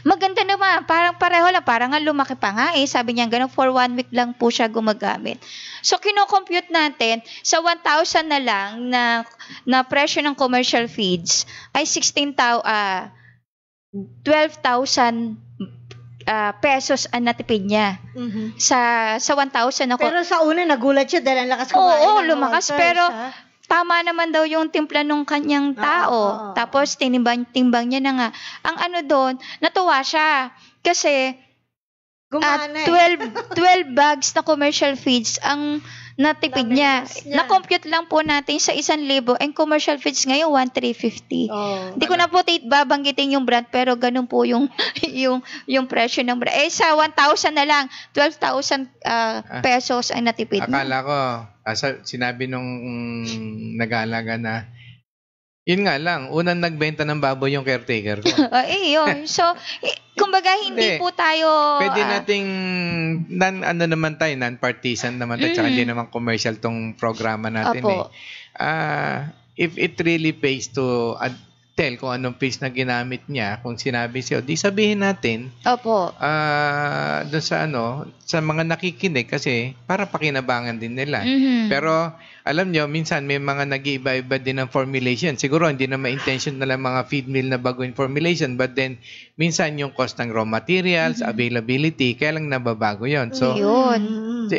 B: Maganda naman, parang pareho lang, parang nga lumaki pa nga sabi niya ganun, for 1 week lang po siya gumagamit. So, kino-compute natin, sa 1,000 na lang na presyo ng commercial feeds, ay 12,000 pesos ang natipid niya.
A: Mhm.
B: Sa 1,000 na
A: Pero sa una, nagulat siya dahil ang lakas kumain.
B: Oo,
A: ng
B: lumakas,
A: Walters,
B: pero
A: ha?
B: tama naman daw yung timpla nung kanyang tao.
A: Oo.
B: Tapos, timbang niya na nga. Ang doon, natuwa siya. Kasi,
A: Gumana
B: 12 bags na commercial feeds ang natipid niya.
A: Naminas niya.
B: Na-compute lang po natin sa 1,000. And commercial feeds ngayon, 1,350.
A: Oh.
B: Hindi ko na po babanggitin yung brand, pero ganun po yung yung presyo ng brand. Sa 1,000 na lang, 12,000 pesos ang natipid mo.
C: Akala ko, sinabi nung nag-aalaga na, yun nga lang, unang nagbenta ng baboy yung caretaker ko.
B: Yun. So, kumbaga, hindi po tayo...
C: Pwede nating, non-partisan naman tayo, tsaka hindi naman commercial tong programa natin
B: Opo.
C: If it really pays to tell kung anong feeds na ginamit niya, kung sinabi siya, di sabihin natin,
B: Opo.
C: doon sa mga nakikinig kasi para pakinabangan din nila.
B: Mhm.
C: Pero alam nyo, minsan may mga nag-iiba-iba din ng formulation. Siguro hindi na ma-intention na lang mga feed mill na baguhin formulation, but then minsan yung cost ng raw materials, availability, kaya lang nababago yon. So,
B: Yun.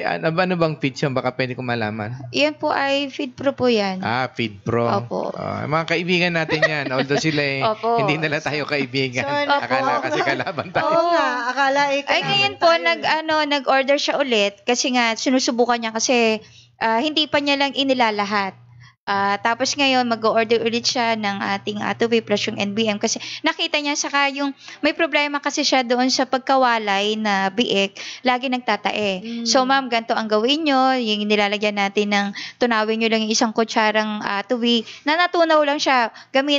C: ano bang feeds yun? Baka pwede ko malaman.
B: Yan po ay Feed Pro po yan.
C: Feed Pro.
B: Opo.
C: Mga kaibigan natin yan. Although sila
B: Opo.
C: hindi nila tayo kaibigan.
A: So,
C: Akala kasi kalaban tayo.
A: Oo nga, akala
B: Ay, ngayon po, nag-order siya ulit kasi nga, sinusubukan niya kasi hindi pa niya lang inilalahat. Tapos ngayon, mag-order ulit siya ng ating Atuvey plus yung NBM kasi nakita niya saka yung may problema kasi siya doon sa pagkawalay na biik, lagi nagtatae. So ma'am, ganito ang gawin nyo, yung nilalagyan natin ng tunawin nyo lang yung isang kutsarang Atuvey na natunaw lang siya,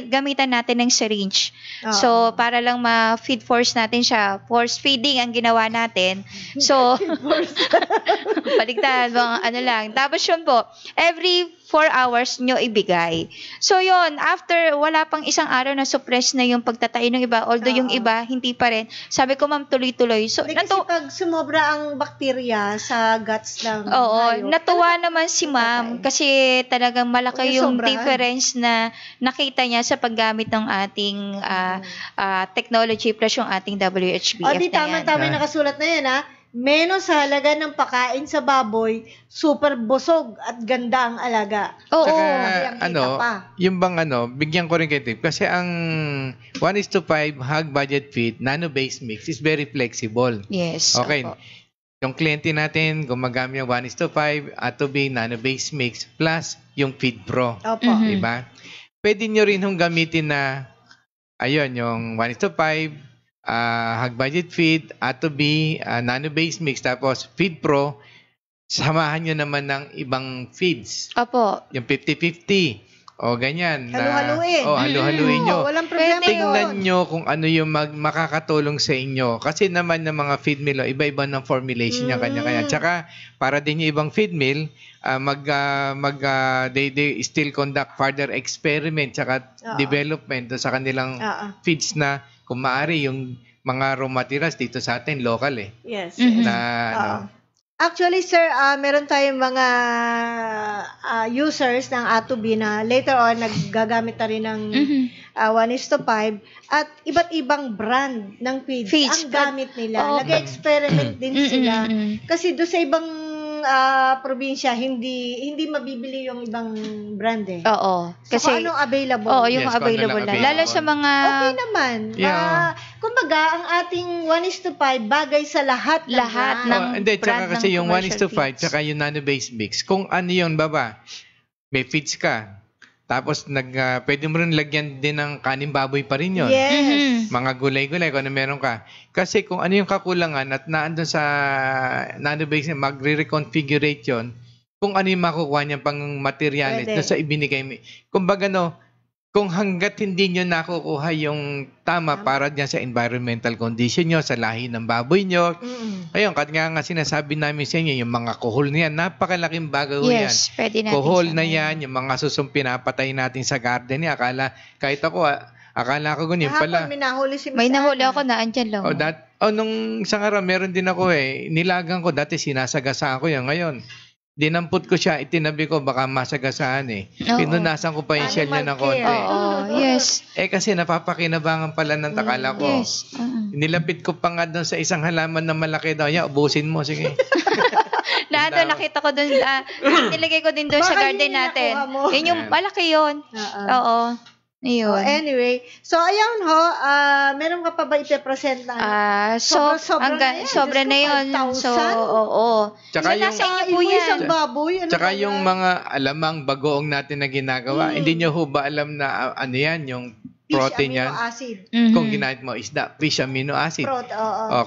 B: gamitan natin ng syringe. So para lang ma-feed force natin siya, force feeding ang ginawa natin. So, baligtad, ano lang. Tapos yun po, every 4 hours nyo ibigay. So yon, after wala pang isang araw na suppress na yung pagtatain ng iba, although yung iba hindi pa rin. Sabi ko ma'am, tuloy-tuloy. So
A: kasi pag sumobra ang bakterya sa guts ng hayop,
B: natuwa naman si ma'am kasi talagang malaki yung difference na nakita niya sa paggamit ng ating technology plus yung ating WHBF
A: di tama-tama nakasulat na yan menos sa halaga ng pakain sa baboy, super busog at ganda ang alaga.
C: Yung bang bigyan ko rin kayo tip. Kasi ang 1:5 hog budget feed, nano-based mix is very flexible.
B: Yes.
C: Okay.
B: Opo.
C: Yung kliyente natin, gumagamit yung 1:5, Atuvey, nano-based mix, plus yung Feed Pro.
A: Opo.
C: Diba? Pwede nyo rin hong gamitin na, yung 1:5, hog budget feed, Atuvey, nano-based mix, tapos Feed Pro, samahan nyo naman ng ibang feeds.
B: Opo.
C: Yung 50-50. O ganyan.
A: Halu-haluin.
C: Halu-haluin nyo.
A: Walang problema
C: Tingnan nyo kung ano yung makakatulong sa inyo. Kasi naman ng mga feed mill, iba-iba ng formulation niya kanya-kanya. Tsaka, para din yung ibang feed mill, they still conduct further experiment tsaka development sa kanilang feeds na kung maaari yung mga raw materials dito sa atin, local
A: Yes. Actually, sir, meron tayong mga users ng Atuvey na later on naggagamit na rin ng 1:5 at iba't ibang brand ng feeds ang gamit nila. Nag-experiment din sila. Kasi doon sa ibang probinsya, hindi mabibili yung ibang brand
B: Oo.
A: Kasi kung anong available.
B: Yung available na. Lalo sa mga...
A: Okay naman. Kumbaga, ang ating 1:5 bagay sa lahat ng
C: hindi,
A: brand
C: tsaka kasi yung 1:5
A: feeds.
C: tsaka yung nano-based mix. Kung ano yun, may feeds ka. Tapos, pwede mo rin lagyan din ng kanin baboy pa rin yun.
A: Yes.
C: Mga gulay-gulay, kung ano meron ka. Kasi kung ano yung kakulangan at naandun sa nano-based, magre-reconfigurate yun, kung ano yung makukuha niya pang materialis na sa ibinigay mo. Kumbaga, kung hanggat hindi nyo nakukuha yung tama para dyan sa environmental condition nyo, sa lahi ng baboy nyo. Ayun, kaya nga sinasabi namin sa inyo, yung mga kuhol na yan, napakalaking bagay yan.
B: Yes, pwede natin.
C: Kuhol na yan, yung mga susong pinapatay natin sa garden niya. Kahit ako, akala ko ganyan pala.
A: May nahuli si
B: May nahuli ako na andyan lang.
C: Nung isang araw, meron din ako nilagang ko, dati sinasagasaan ko yan. Ngayon, dinampot ko siya, itinabi ko, baka masagasaan Pinunasan ko pa yung shell niya ng konti.
B: Yes.
C: Kasi napapakinabangan pala ng takala ko.
B: Yes.
C: Nilapit ko pa nga doon sa isang halaman na malaki daw. Ubusin mo, sige.
B: Nakita ko doon, nilagay ko din doon sa garden natin. Yun yung malaki yun. Oo. Ayun.
A: Anyway, so ayun meron ka pa ba ipe-present na?
B: Sobra na yun. So,
C: Tsaka
B: nasa inyo po yan.
A: Isang baboy.
C: Tsaka yung mga alamang bagoong natin na ginagawa, hindi nyo ho ba alam na yung protein yan?
A: Fish amino acid.
C: Kung ginamit mo isda, fish amino acid.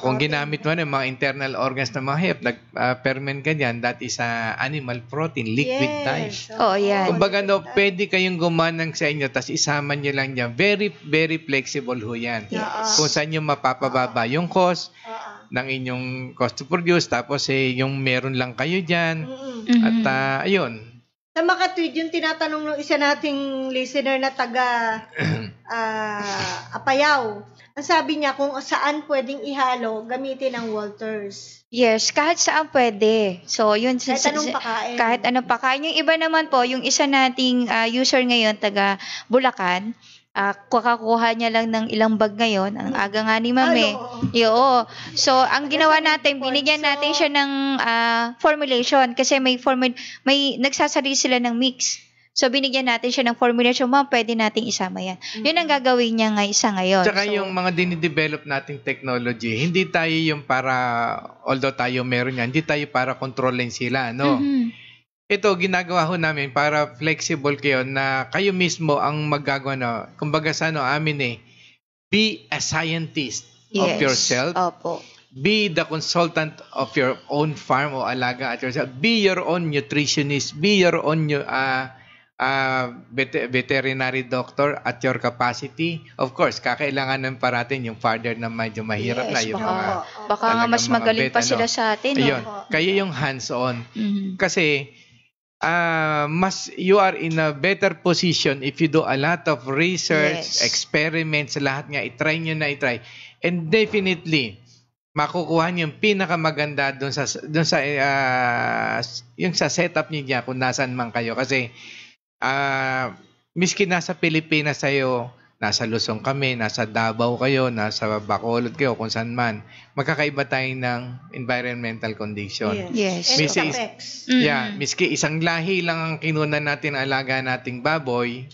C: Kung ginamit mo mga internal organs ng mga hayop, nag-ferment ka dyan, that is animal protein, liquid type.
B: Yan.
C: Kumbaga, pwede kayong gumanang sa inyo, tapos isama nyo lang dyan. Very, very flexible ho yan. Kung saan nyo mapapababa yung cost ng inyong cost to produce, tapos yung meron lang kayo dyan. At ayun.
A: Sa makatweet, yung tinatanong ng isa nating listener na taga Apayao. Ang sabi niya kung saan pwedeng ihalo, gamitin ang Walters.
B: Yes, kahit saan pwede. So, yun.
A: Kahit anong pakain.
B: Kahit anong pakain. Yung iba naman po, yung isa nating user ngayon, taga Bulacan, kukakuha niya lang ng ilang bag ngayon. Ang aga nga ni Mami. So, ang ginawa natin, binigyan natin siya ng formulation kasi may nagsasari sila ng mix. So, binigyan natin siya ng formulation. Pwede nating isama yan. Yun ang gagawin niya ngayon.
C: Tsaka yung mga dinidevelop nating technology, hindi tayo yung para, although tayo meron yan, hindi tayo para kontrolin sila, ito, ginagawa ho namin para flexible kayo na kayo mismo ang magagawa na. Kumbaga sa amin be a scientist of yourself.
B: Opo.
C: Be the consultant of your own farm o alaga at yourself. Be your own nutritionist. Be your own veterinary doctor at your capacity. Of course, kakailangan ng parating yung father na medyo mahirap na. Yung
B: Baka nga mas magaling pa sila sa atin.
C: Ayun, kayo yung hands-on. Kasi, you are in a better position if you do a lot of research, experiments, lahat nga, itry nyo na itry. And definitely, makukuha niyo yung pinakamaganda doon sa yung sa setup niya kung nasaan man kayo kasi miski nasa Pilipinas kayo, nasa Luzon kami, nasa Davao kayo, nasa Bacolod kayo, kung saan man, magkakaiba tayo ng environmental condition.
B: Yes.
C: Miski isang lahi lang ang kinunan natin ang alaga nating baboy,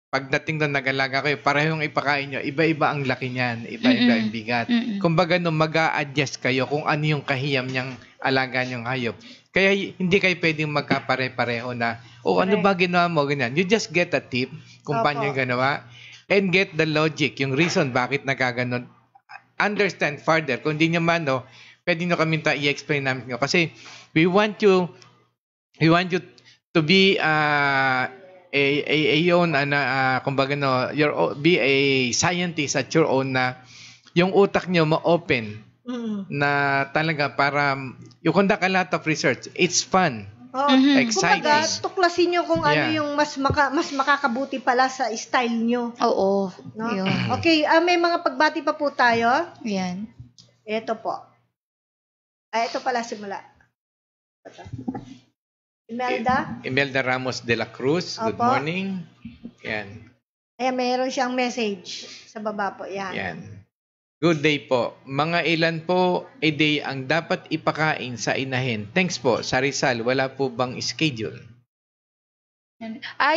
C: pagdating doon nag-alaga kayo, parehong ipakain nyo, iba-iba ang laki niyan, iba-iba ang bigat. Kumbaga mag-a-adjust kayo kung ano yung kahiyam niyang alaga niyong hayop. Kaya hindi kayo pwedeng magkapare-pareho na, ano ba ginawa mo, ganyan. You just get a tip kung paano yung ganawa and get the logic, yung reason bakit nagkaganon. Understand further. Kung hindi nyo man, pwede nyo kami i-explain namin nyo. Kasi we want you to be kumbaga be a scientist at your own na yung utak nyo ma-open na talaga para you conduct a lot of research. It's fun. Exciting.
A: Kumbaga, tuklasin nyo kung ano yung mas makakabuti pala sa style nyo.
B: Oo.
A: No? Okay, may mga pagbati pa po tayo.
B: Yan.
A: Ito po. Ito pala simula.
C: Imelda Ramos de la Cruz. Good morning. Yan.
A: Ayan, mayroon siyang message sa baba po.
C: Yan. Good day po. Mga ilan po a day ang dapat ipakain sa inahin? Thanks po. Sa Rizal, wala po bang schedule?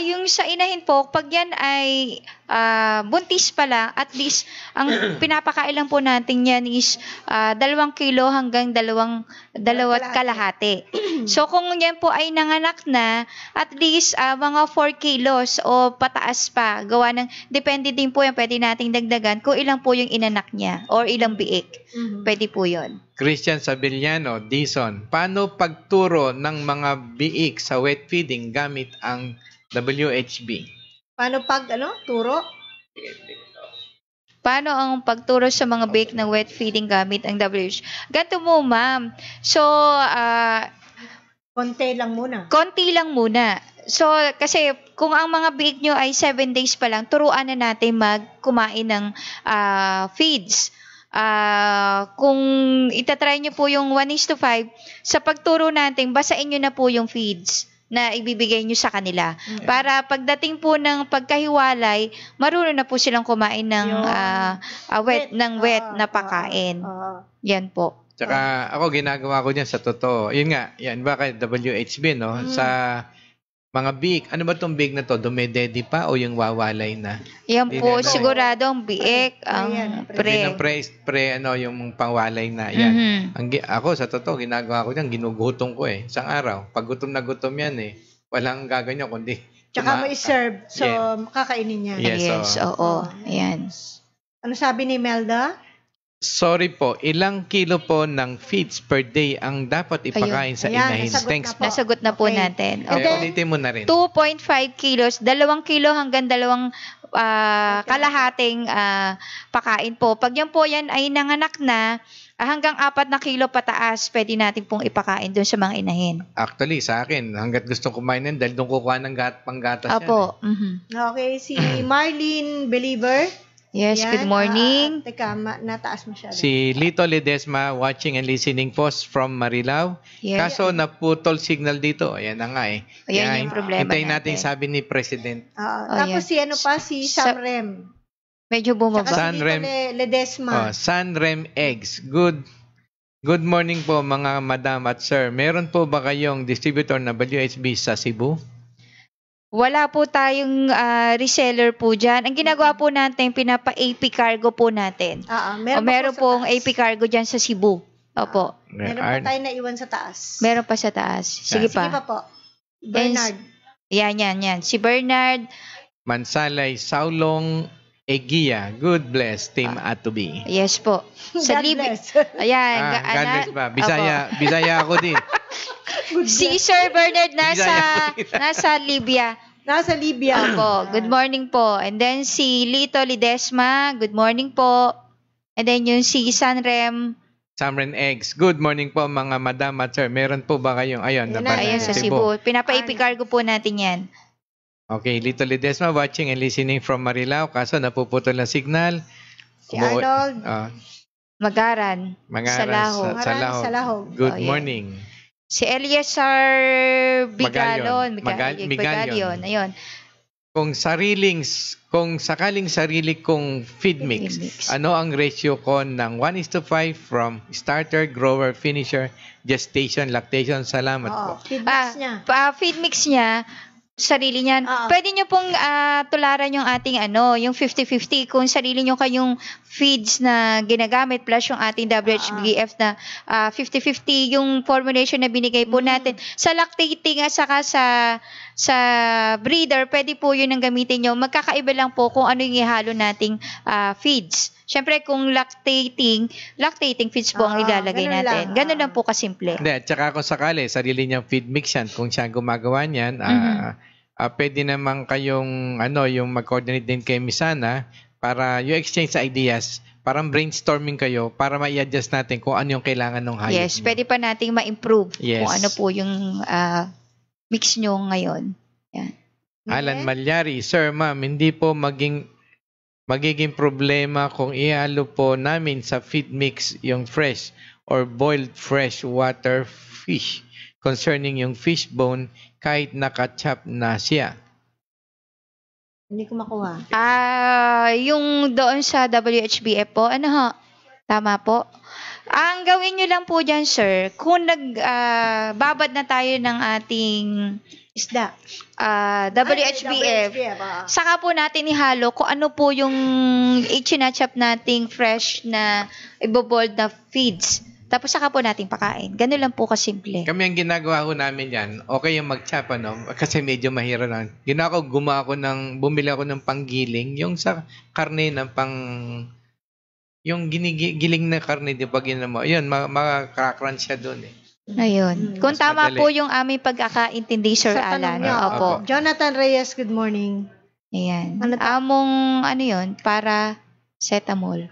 B: Yung sa inahin po, pag yan ay buntis pa lang, at least, ang pinapakain lang po natin yan is 2 kilo hanggang 2.5 kalahati. So, kung yan po ay nanganak na, at least mga 4 kilos o pataas pa, gawa ng, depende din po yan, pwede nating dagdagan kung ilang po yung inanak niya or ilang biik. Pwede po yun.
C: Christian Sabillano, Dison, paano pagturo ng mga biik sa wet feeding gamit ang WHB?
A: Paano turo?
B: Paano ang pagturo sa mga biik ng wet feeding gamit ang WHB? Ganito mo, ma'am. So,
A: konti lang muna.
B: So, kasi kung ang mga biik nyo ay 7 days pa lang, turuan na natin kumain ng feeds. Kung itatry nyo po yung 1:5, sa pagturo natin, basain nyo na po yung feeds na ibibigay nyo sa kanila. Para pagdating po ng pagkahiwalay, marunong na po silang kumain ng wet na pakain. Yan po.
C: Tsaka ako ginagawa ko dyan sa totoo. Yun nga, yan bakit WHB, no? Sa mga biik, ano ba itong biik na to? Dumedede pa o yung wawalay na?
B: Yan po, sigurado ang biik, ang pre.
C: Yung pangwalay na. Yan. Ako, sa totoo, ginagawa ko dyan, ginugutong ko Isang araw. Pag gutom na gutom yan walang gaganyo, kundi
A: tsaka mo i-serve. So, makakainin niya.
B: Yes, oo. Ayan.
A: Ano sabi ni Melda?
C: Sorry po, ilang kilo po ng feeds per day ang dapat ipakain sa inahin? Thanks po.
B: Nasagot na po natin.
C: Ulitin mo na rin.
B: 2.5 kilos, 2 kilo hanggang 2 kalahating pakain po. Pag yan ay nanganak na, hanggang 4 na kilo pataas, pwede natin pong ipakain doon sa mga inahin.
C: Actually, sa akin, hanggat gustong kumain yan, dahil doon kukuha ng panggatas yan.
B: Opo.
A: Okay, si Marlene Believer.
B: Yes, good morning.
A: Teka, nataas masyado.
C: Si Lito Ledesma, watching and listening po from Marilao.
B: Yes.
C: Kaso naputol signal dito. Ayan na nga
B: Ayan yung problema
C: hintayin natin sabi ni President.
A: Tapos si Sam Rem.
B: Medyo bumaba.
A: Saka si Lito Ledesma.
C: Sanrem Eggs. Good morning po mga madam at sir. Meron po ba kayong distributor na WHB sa Cebu?
B: Wala po tayong reseller po dyan. Ang ginagawa po natin, pinapa-AP cargo po natin. Meron pong AP cargo dyan sa Cebu. Opo.
A: Meron pa tayo na iwan sa taas.
B: Meron pa sa taas. Sige pa.
A: Sige pa po. Bernard.
B: Yan. Si Bernard.
C: Mansalay, Saulong, Egia. Good bless, Team Atubi.
B: Yes po. Sa
A: God bless.
B: Ayan.
C: God bless ba? Bisaya ako din.
B: Si Sir Bernard
C: Bisaya ko din.
B: nasa Libya.
A: Nasa Libya.
B: Opo. Good morning po. And then si Lito Lidesma. Good morning po. And then yung si Sanrem.
C: Samren Eggs. Good morning po mga madam at sir. Meron po ba kayong
A: Yan na.
B: Ayan sa Cebu. Pinapa-ipicargo po natin yan.
C: Okay, Lito Ledesma watching and listening from Marilao. Kaso napuputol ng signal.
A: Si Arnold.
B: Magaran.
C: Salaho.
A: Salahog.
C: Good
B: Oh, yeah.
C: morning.
B: Si Eliasar Bigalon.
C: Magalyon.
B: Ayun.
C: Kung sakaling sarili kong feed mix, ano ang ratio ko ng 1:5 from starter, grower, finisher, gestation, lactation? Salamat po.
A: Feedbacks niya.
B: Feed mix niya, sarili niyan. Pwede niyo pong tularan yung ating yung 50-50 kung sarili niyo kayong feeds na ginagamit plus yung ating WHBF na 50-50 yung formulation na binigay po natin. Sa lactating at saka sa breeder, pwede po yun ang gamitin nyo. Magkakaiba lang po kung ano yung ihalo nating feeds. Siyempre, kung lactating feeds po ang ilalagay natin. Ganun lang po kasimple.
C: Hindi, at saka kung sakali, sarili niyang feed mix yan, kung siya gumagawa niyan, pwede naman kayong, yung mag-coordinate din kay Misana para you exchange ideas, parang brainstorming kayo para ma-i-adjust natin kung ano yung kailangan ng hayop.
B: Yes, pwede pa nating ma-improve kung ano po yung mix nyo ngayon. Yan.
C: Alan Malyari, Sir, Ma'am, hindi po magiging problema kung ihalo po namin sa feed mix yung fresh or boiled fresh water fish concerning yung fish bone kahit naka-chop na siya.
A: Hindi ko makuha.
B: Yung doon sa WHBF po, tama po. Ang gawin nyo lang po dyan, sir, kung babad na tayo ng ating
A: isda,
B: WHBF, saka po natin ihalo kung ano po yung ichinachap nating fresh na ibobold na feeds. Tapos saka po natin pakain. Ganun lang po kasimple.
C: Kami ang ginagawa ko namin yan, okay yung mag-chop, kasi medyo mahirap lang. Bumili ako ng panggiling, yung sa karne ng yung giling na karne, di ba mo? Yun, makaka-crunch siya doon eh.
B: Ayun. Kung tama
C: madali
B: po yung aming pagkakaintindi, Sir
A: Sa
B: Alan.
A: tanong niya,
B: Opo.
A: Jonathan Reyes, good morning.
B: Ayan.
A: Ano to?
B: Yun? Paracetamol.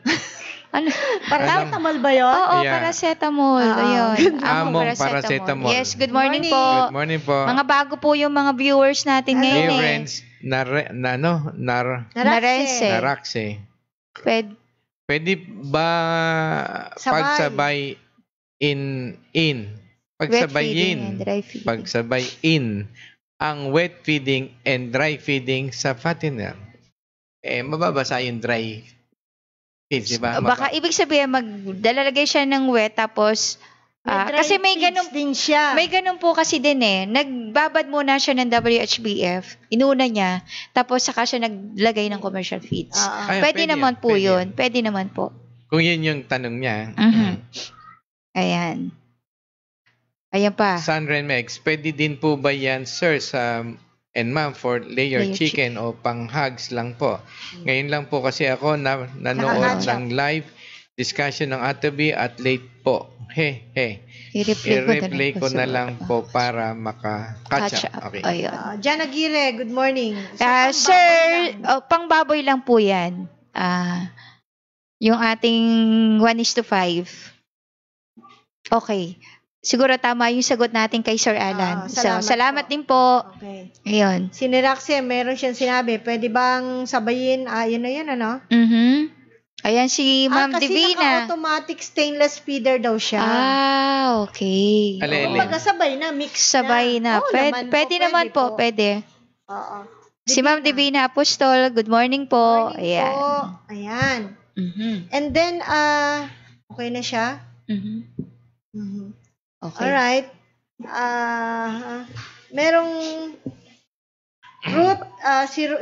A: Paracetamol ba yun?
B: Oo,
C: Yeah.
B: paracetamol. Ayun.
C: Among paracetamol.
B: Yes, good morning po.
C: Good morning po.
B: Mga bago po yung mga viewers natin ngayon eh.
C: Friends, Naraxe. Pwede ba
A: Sabay.
C: pagsabayin ang wet feeding and dry feeding sa fattener? Mababasa yung dry feeds, di ba?
B: Baka ibig sabihin magdalalagay siya ng wet tapos kasi may ganun
A: din siya.
B: May ganun po kasi din eh. Nagbabad muna siya ng WHBF, inuna niya, tapos saka siya naglagay ng commercial feeds. Pwede naman po yun. Pwede naman po.
C: Kung yun yung tanong niya.
B: Ayan. Ayan pa.
C: Sunren Mex, pwede din po ba yan, sir, and ma'am, for layer chicken o pang-hugs lang po? Ngayon lang po kasi ako nanood ng live discussion ng Atobi at late po. I-replay ko na lang po para maka-catch up. Okay.
A: Jan Aguirre, good morning.
B: Sir, pang-baboy lang po yan. Yung ating 1:5. Okay. Siguro tama yung sagot natin kay Sir Alan. Salamat din po.
A: Okay.
B: Ayun.
A: Si Niraxe, meron siyang sinabi, pwede bang sabayin? Yun na yun, ano?
B: Ayan si Ma'am
A: kasi
B: Divina.
A: naka-automatic stainless feeder daw siya.
B: Okay.
A: Kumbaga sabay na, mix
B: Sabay na. Pwede naman po. Pwede.
A: Oo.
B: Si Ma'am Divina Apostol, good morning po.
A: Ayan. Ayan. And then, okay na siya?
B: Okay.
A: Alright. Merong Ruth,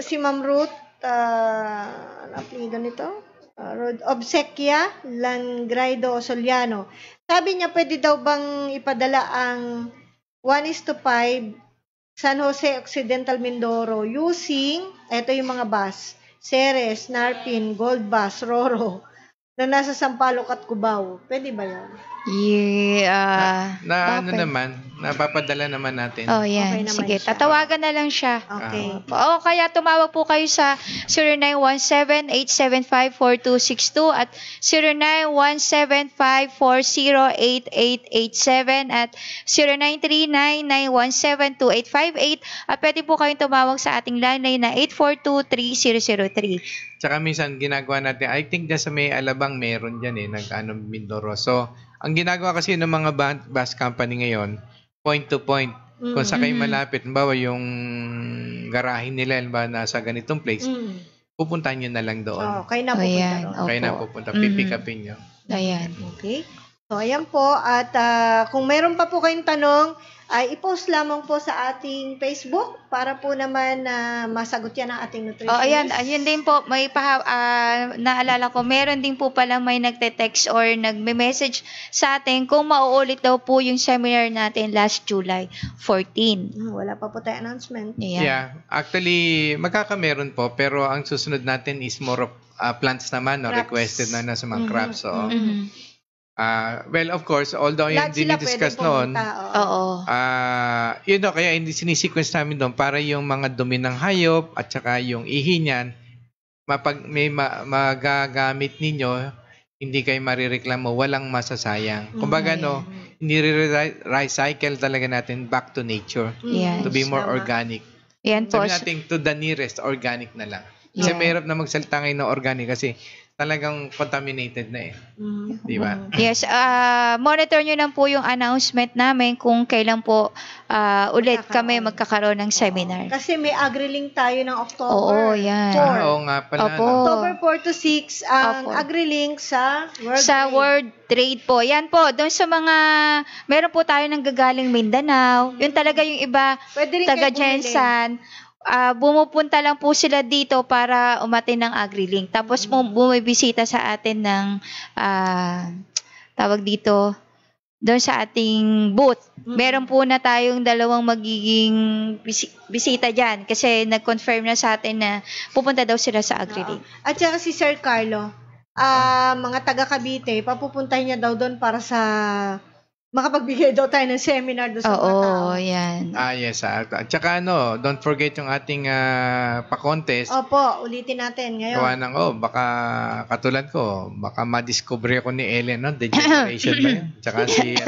A: si Ma'am Ruth, ano apelido nito? Obsequia Langraido Soliano. Sabi niya, pwede daw bang ipadala ang 1:5 San Jose Occidental Mindoro using, ito yung mga bus, Ceres, Narpin, Gold Bus, Roro, na nasa Sampaloc at Cubao. Pwede ba yan?
B: Yeah.
C: Ano
A: Bakit?
C: naman, napapadala naman natin.
B: Oh, yan.
A: Okay naman
B: Sige,
A: siya.
B: tatawagan na lang siya.
A: Okay.
B: O kaya tumawag po kayo sa 0917-875-4262 at 0917-540-8887 at 0939-917-2858 at pwede po kayong tumawag sa ating landline na 842-3003.
C: Tsaka minsan ginagawa natin, I think dyan sa may Alabang meron dyan Mindoro. So, ang ginagawa kasi ng mga bus company ngayon, point to point. Kung sa kayo malapit, halimbawa yung garahe nila, halimbawa nasa ganitong place, pupuntahan nyo na lang doon.
A: Kayo na pupunta
B: Ayan.
A: doon.
C: Kayo na pupunta, pipick upin nyo.
B: Ayan.
A: Okay. So, ayan po. At kung mayroon pa po kayong tanong, ay i-post lamang po sa ating Facebook para po naman masagot yan ng ating nutritionist.
B: Oh, ayan. Ayun din po, may naalala ko, meron din po pala may nagte-text or nagme-message sa atin kung mauulit daw po yung seminar natin last July 14.
A: Wala pa po tayo announcement.
B: Ayan.
C: Yeah. Actually, magkakameron po, pero ang susunod natin is more of plants naman,
A: Crops.
C: requested na sa mga crops. So,
B: Mhm.
C: well, of course, although
A: Lahat
C: hindi
A: sila
C: discuss
A: pwedeng
C: noon,
A: pumunta,
B: Oo.
C: kaya hindi sinisequence namin doon para yung mga dumi ng hayop at saka yung ihi niyan, magagamit ninyo, hindi kayo marireklamo, walang masasayang. Kumbaga, hindi recycle talaga natin back to nature
B: Yes.
C: to be more
A: Tama.
C: organic.
B: Ayan po.
C: Sabi natin to the nearest, organic na lang. Kasi
B: Yeah.
C: mahirap na magsalita ngayon ng organic kasi talagang contaminated na Di ba?
B: Yes, monitor nyo lang po yung announcement namin kung kailan po ulit kami magkakaroon ng seminar.
A: Kasi may agri-link tayo ng October.
B: Oo, yan.
A: 4.
C: Oo nga pala.
B: Opo.
C: no?
A: October 4 to 6 ang
B: Opo.
A: agri-link sa World
B: Sa
A: Trade.
B: World Trade po. Yan po, doon sa mga, meron po tayo ng gagaling Mindanao. Yun talaga yung iba,
A: Pwede rin
B: taga
A: kayo bumili.
B: Jensan. Bumupunta lang po sila dito para umatin ng AgriLink. Tapos bumibisita sa atin ng tawag dito doon sa ating booth. Meron po na tayong dalawang magiging bisita dyan kasi nag-confirm na sa atin na pupunta daw sila sa AgriLink.
A: At saka si Sir Carlo, mga taga Cavite, papupuntahin niya daw doon para sa makapagbigay daw tayo ng seminar doon sa mga tao.
B: Oo, yan.
C: Yes. At saka don't forget yung ating pa-contest.
A: Opo, ulitin natin ngayon.
C: Gawa ng, baka katulad ko, baka madiscover ako ni Ellen, degeneration ba yun? Tsaka si,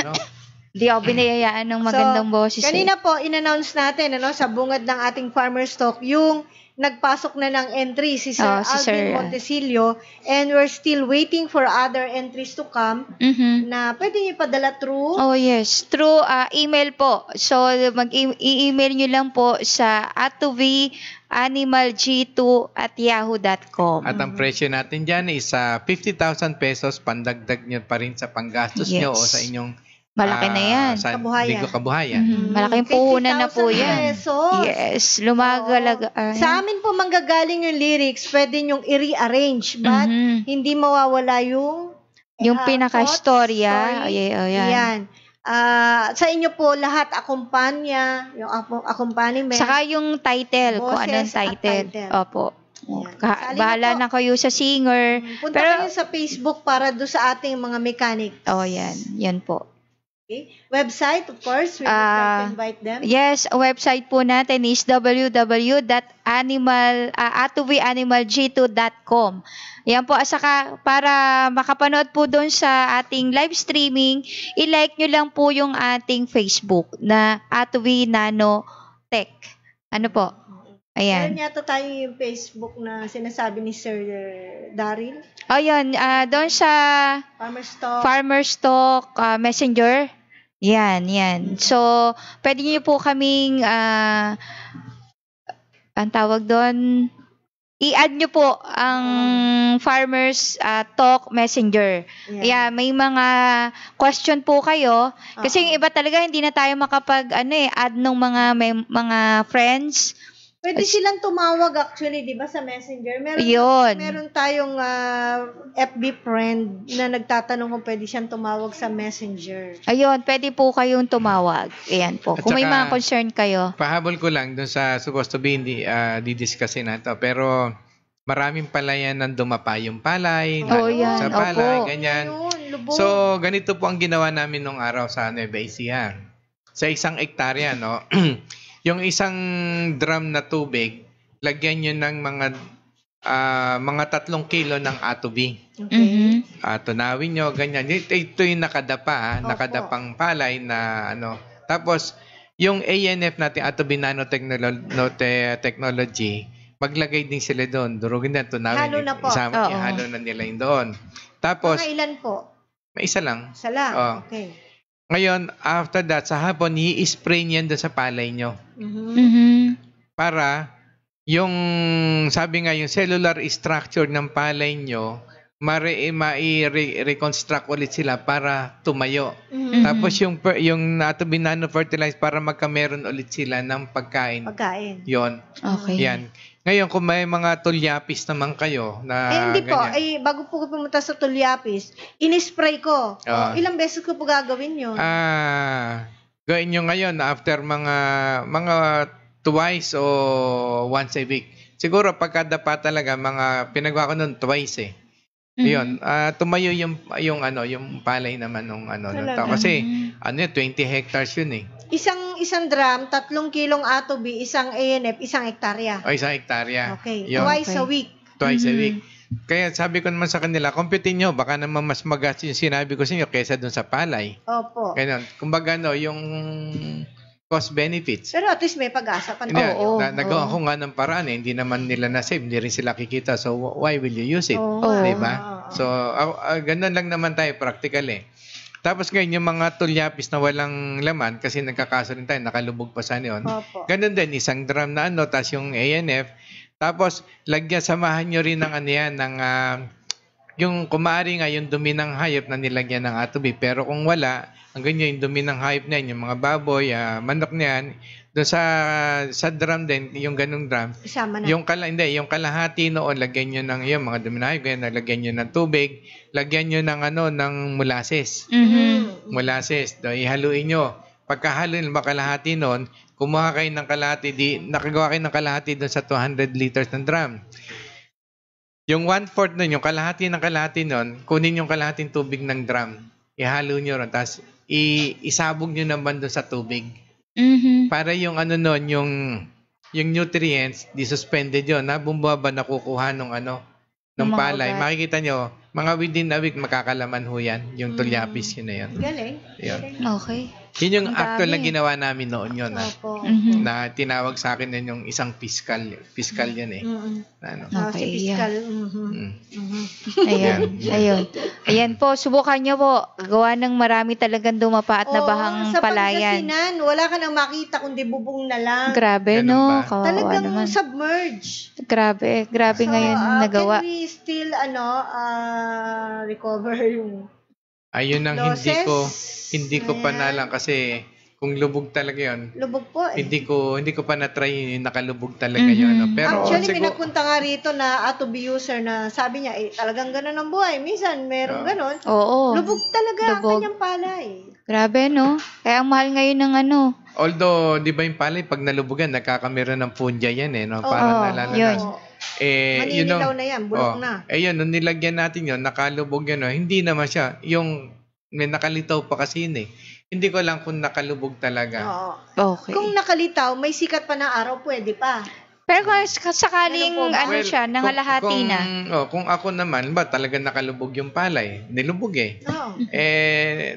B: Di ako binayayaan ng magandang boses.
A: Kanina po, in-announce natin sa bungad ng ating farmer's talk, yung nagpasok na ng entry si Sir
B: si Sir,
A: Alvin Montesilio, and we're still waiting for other entries to come na pwede niyo padala through
B: Oh yes, through email po. So mag-i-email nyo lang po sa @animalg2@yahoo.com.
C: At ang presyo natin dyan is 50,000 pesos, pandagdag nyo pa rin sa panggastos nyo o sa inyong
B: Malaki na yan.
C: sa
A: Kabuhayan.
C: linggo kabuhayan.
B: Malaking puhunan na po
A: 50,000
B: yan.
A: pesos.
B: Yes, lumagalaga.
A: Sa amin po manggagaling yung lyrics, pwede nyong i-rearrange, but hindi mawawala yung
B: pinaka-storya.
A: thoughts,
B: Ay, yan.
A: Yan. Sa inyo po lahat akumpanya, yung accompaniment.
B: Saka yung title, kung
A: Boses
B: anong
A: at
B: title.
A: title.
B: Opo.
A: Yan. Sali
B: Bahala
A: na
B: na kayo sa singer.
A: Punta
B: Pero,
A: kayo sa Facebook para do sa ating mga mechanic.
B: yan. Yan po.
A: Okay? Website, of course, we would like to invite them.
B: Yes, website po natin is www.atovianimalg2.com. Yan po. Saka para makapanood po doon sa ating live streaming, i-like nyo lang po yung ating Facebook na Atovi Nanotech. Ano po? Ayan.
A: Meron yata tayo yung Facebook na sinasabi ni Sir Daryl.
B: Ayun, doon sa Farmer's Talk Messenger. Yan. So, pwede niyo po kaming ang tawag doon, i-add nyo po ang Farmers Talk Messenger. Yeah, may mga question po kayo. Kasi yung iba talaga hindi na tayo makapag add ng mga friends
A: Pwede silang tumawag actually, di ba, sa Messenger?
B: Yun.
A: Meron tayong FB friend na nagtatanong kung pwede siyang tumawag sa Messenger.
B: Ayun, pwede po kayong tumawag. Ayan po.
C: At
B: Kung may
C: saka,
B: mga concern kayo.
C: Pahabol ko lang dun sa supposed to be, hindi didiscussin na to. Pero maraming palayan ng dumapa yung palay,
B: yan.
C: sa palay,
B: Opo.
C: ganyan.
A: Ayun, lubog.
C: So, ganito po ang ginawa namin nung araw sa Nueva Ecija. Sa 1 hektarya, no? Yung isang drum na tubig, lagyan nyo ng mga 3 kilo ng atobi.
B: Mhm.
C: Tunawin nyo, ganyan. Ito yung nakadapa, nakadapang palay na ano. Tapos, yung ANF natin, atobi nanotechnology, maglagay din sila doon. Durugin na, tunawin.
A: Halo na po.
C: Isama,
B: Oo.
C: ihalo na nila yung doon. Tapos,
A: Mga ilan po?
C: may isa lang.
A: Isa lang.
C: Oh.
A: Okay.
C: Ngayon, after that, sa hapon, i-spray niyan doon sa palay nyo.
A: Mhm.
B: Mhm.
C: Para yung, sabi nga, yung cellular structure ng palay nyo, ma-reconstruct ulit sila para tumayo.
A: Mhm.
C: Tapos yung atobi nano-fertilize para magkameron ulit sila ng pagkain.
A: Pagkain.
C: Yon.
B: Okay.
C: Yan. Ngayon, kung may mga tulyapis naman kayo na
A: Hindi po.
C: ganyan.
A: Bago po ko pumunta sa Tulyapis, in-spray ko.
C: Ah.
A: Ilang beses ko po gagawin yun?
C: Gawin nyo ngayon after mga twice o once a week. Siguro pagkadapa talaga, pinagawa ko nun twice eh. Yun, tumayo yung palay naman nung nung
A: Talaga?
C: tao. Kasi 20 hectares yun eh.
A: Isang drum, 3 kilong atobi, isang ANF, 1 hektarya.
C: O 1 hektarya.
A: Okay.
C: Yun,
A: Twice a week.
C: twice a week. Kaya sabi ko naman sa kanila, computin nyo, baka naman mas magas yung sinabi ko sa inyo kaysa dun sa palay.
A: Opo.
C: Ganun. Kumbaga yung cost benefits.
A: Pero at least may pag-asa pa
C: Hindi,
A: tayo.
C: nagawa ko nga ng paraan eh. Hindi naman nila na-save. Hindi rin sila kikita. So, why will you use it?
A: Oo.
C: Diba? So, ganun lang naman tayo practical eh. Tapos ngayon, yung mga tulyapis na walang laman, kasi nagkakaso rin tayo, nakalubog pa sa yon.
A: Opo.
C: Ganun din, isang drum na tapos yung ANF. Tapos, samahan nyo rin ng yung kumaari nga, yung dumi ng hayop na nilagyan ng atobi. Pero kung wala, ang ganyan, yung dumi ng hayop na yan, yung mga baboy, manok na yan, doon sa drum din, yung ganung drum,
A: Isama na.
C: yung kalahati noon, lagyan nyo ng yung mga dumi ng hayop, ganyan, lagyan nyo ng tubig, lagyan nyo ng ng molasses.
B: Mhm.
C: Molasses, ihaluin nyo. Pagkahaluin mo kalahati noon, kumuha kayo ng kalahati, nakagawa kayo ng kalahati doon sa 200 liters ng drum. Yung 1/4 nun, yung kalahati ng kalahati nun, kunin yung kalahating tubig ng drum, ihalo nyo ron, tapos isabog nyo naman doon sa tubig.
B: Mhm.
C: Para yung nun, yung nutrients, di suspended yun, na bumaba nakukuha nung
B: Ng mga
C: palay.
B: ugat.
C: Makikita nyo, mga within a week, makakalaman ho yan, yung tulyapis yun na yun.
A: Galing.
C: Yun.
B: Okay.
C: Yun yung
B: Ang
C: actual na
B: dami.
C: ginawa namin noon yun.
A: Opo.
B: Mhm.
C: Na tinawag sa akin yun yung isang fiscal yun eh.
A: Mm-mm.
C: Na,
B: Okay,
A: Si fiscal. Mhm.
C: Mm.
A: Mhm.
B: Ayan. Ayun. Ayan po, subukan nyo po. Gawa ng marami talagang dumapa at nabahang
A: sa
B: palayan.
A: Pangasinan, wala ka nang makita kundi bubong na lang.
B: Grabe,
C: Ganun
B: no?
C: ba?
B: Kawawa
A: Talagang
B: naman.
A: submerge.
B: Grabe. Grabe ngayon nagawa.
A: Can we still, recover yung
C: Ayun ang
A: losses?
C: hindi ko pa
A: Ayan.
C: nalang kasi kung lubog talaga yun,
A: Lubog po eh.
C: hindi ko pa na-try yung nakalubog talaga
B: Mhm.
C: yun. No? Pero
A: Actually, may
C: siguro,
A: nagpunta nga rito na Atobi user na sabi niya, talagang ganun ang buhay. Minsan, meron ganun.
B: Oo.
A: Lubog talaga ang
B: Lubog.
A: kanyang palay.
B: Grabe, no? Kaya ang mahal ngayon ng
C: although, di ba yung palay, pag nalubugan, nagkakamera ng punja yan eh. No?
B: Oo,
C: Para nalalanas.
B: yun.
A: Maninilaw na yan, bulok na.
C: Yun, nung nilagyan natin yun, nakalubog yun, no? Hindi naman siya. Yung may nakalitaw pa kasi yun eh. Hindi ko lang kung nakalubog talaga.
A: Oo.
B: Okay.
A: Kung nakalitaw, may sikat pa ng araw, pwede pa.
B: Pero kung sakaling
A: Ano po ba?
B: siya, nangalahati na.
C: Kung ako naman, ba talaga nakalubog yung palay? Nilubog eh.
A: Oo.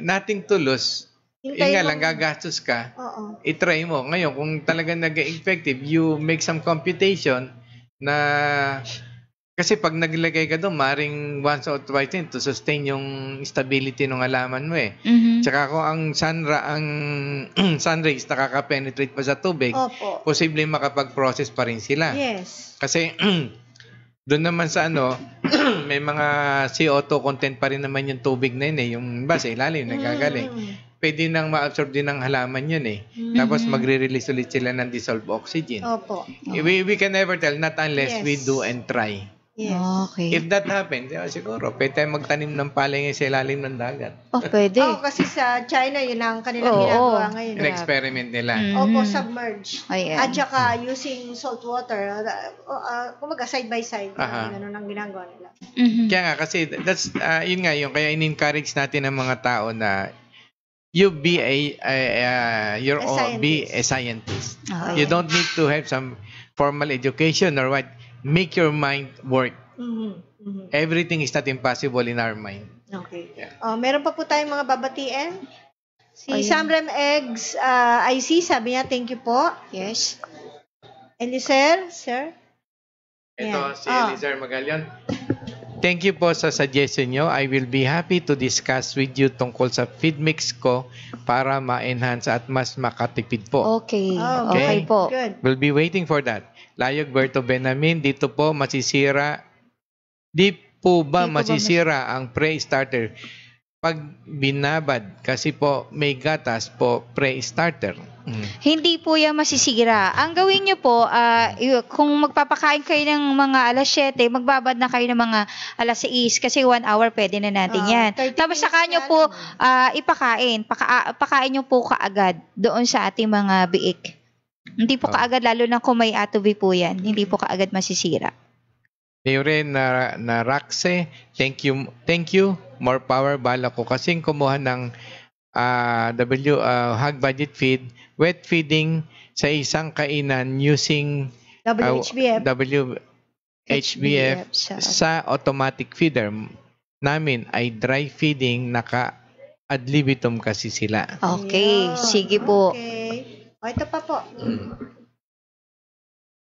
C: Nothing to lose. Yun nga lang, gagastos ka.
A: Oo.
C: I-try mo. Ngayon, kung talagang nag-effective, you make some computation na kasi pag naglagay ka doon, maring once or twice din to sustain yung stability ng halaman mo eh.
B: Mhm.
C: Tsaka kung ang sun rays nakaka-penetrate pa sa tubig,
A: Opo.
C: posible makapag-process pa rin sila.
A: Yes.
C: Kasi doon naman sa may mga CO2 content pa rin naman yung tubig na yun eh. Yung ba sa ilalim, nagagaling. pwede nang ma-absorb din ng halaman yun eh. Tapos magre-release ulit sila ng dissolved oxygen.
A: Opo.
C: We can never tell, not unless
A: Yes.
C: we do and try.
A: Yes.
B: Okay.
C: If that happens, siguro, pwede tayo magtanim ng palay ngayon sa ilalim ng dagat.
B: Oh, pwede.
A: Kasi sa China, yun ang kanilang
B: Oo.
A: ginagawa ngayon.
C: An experiment nila.
A: Opo, submerge.
B: Ayan.
A: At saka using salt water, kumaga side by side,
C: Aha.
A: ganun ang ginagawa nila.
B: Mhm.
C: Kaya nga, kasi that's, yun nga, yung kaya in-encourage natin ang mga tao na you be be a scientist.
B: Oh,
C: You
B: ayan.
C: don't need to have some formal education or what. Make your mind work. Everything is not impossible in our mind.
A: Okay.
C: Yeah.
A: Meron pa po tayong mga babatiin. Si
B: Ayan.
A: Samrem Eggs IC, sabi niya, thank you po.
B: Yes.
A: Eliezer, sir?
C: Ito,
A: Ayan.
C: si Eliezer Magalion. Thank you po sa suggestion nyo. I will be happy to discuss with you tungkol sa feed mix ko para ma-enhance at mas makatipid po.
B: Okay.
C: Okay.
B: Okay po.
A: Good.
C: We'll be waiting for that. Layog Berto Benamin, dito po masisira. Di po ba
B: Di po ba
C: masisira ang pre-starter pag binabad? Kasi po may gatas po pre-starter.
B: Hindi po yan masisira. Ang gawin nyo po, kung magpapakain kayo ng mga alas 7, magbabad na kayo ng mga alas 6 kasi 1 hour pwede na natin yan.
A: 30
B: Tapos saka
A: minutes
B: nyo
A: na
B: po
A: lang.
B: ipakain. Pakain nyo po kaagad doon sa ating mga biik. Hindi po kaagad, lalo na kung may atobi po yan. Hindi po kaagad masisira.
C: Leore na Raxe, thank you. More power. Bala ko kasing kumuha ng hog budget feed, wet feeding sa isang kainan using
A: WHBF.
C: WHBF sa automatic feeder namin ay dry feeding naka ad libitum kasi sila.
B: Okay,
A: Ayun.
B: sige po.
A: Okay. Ito pa po.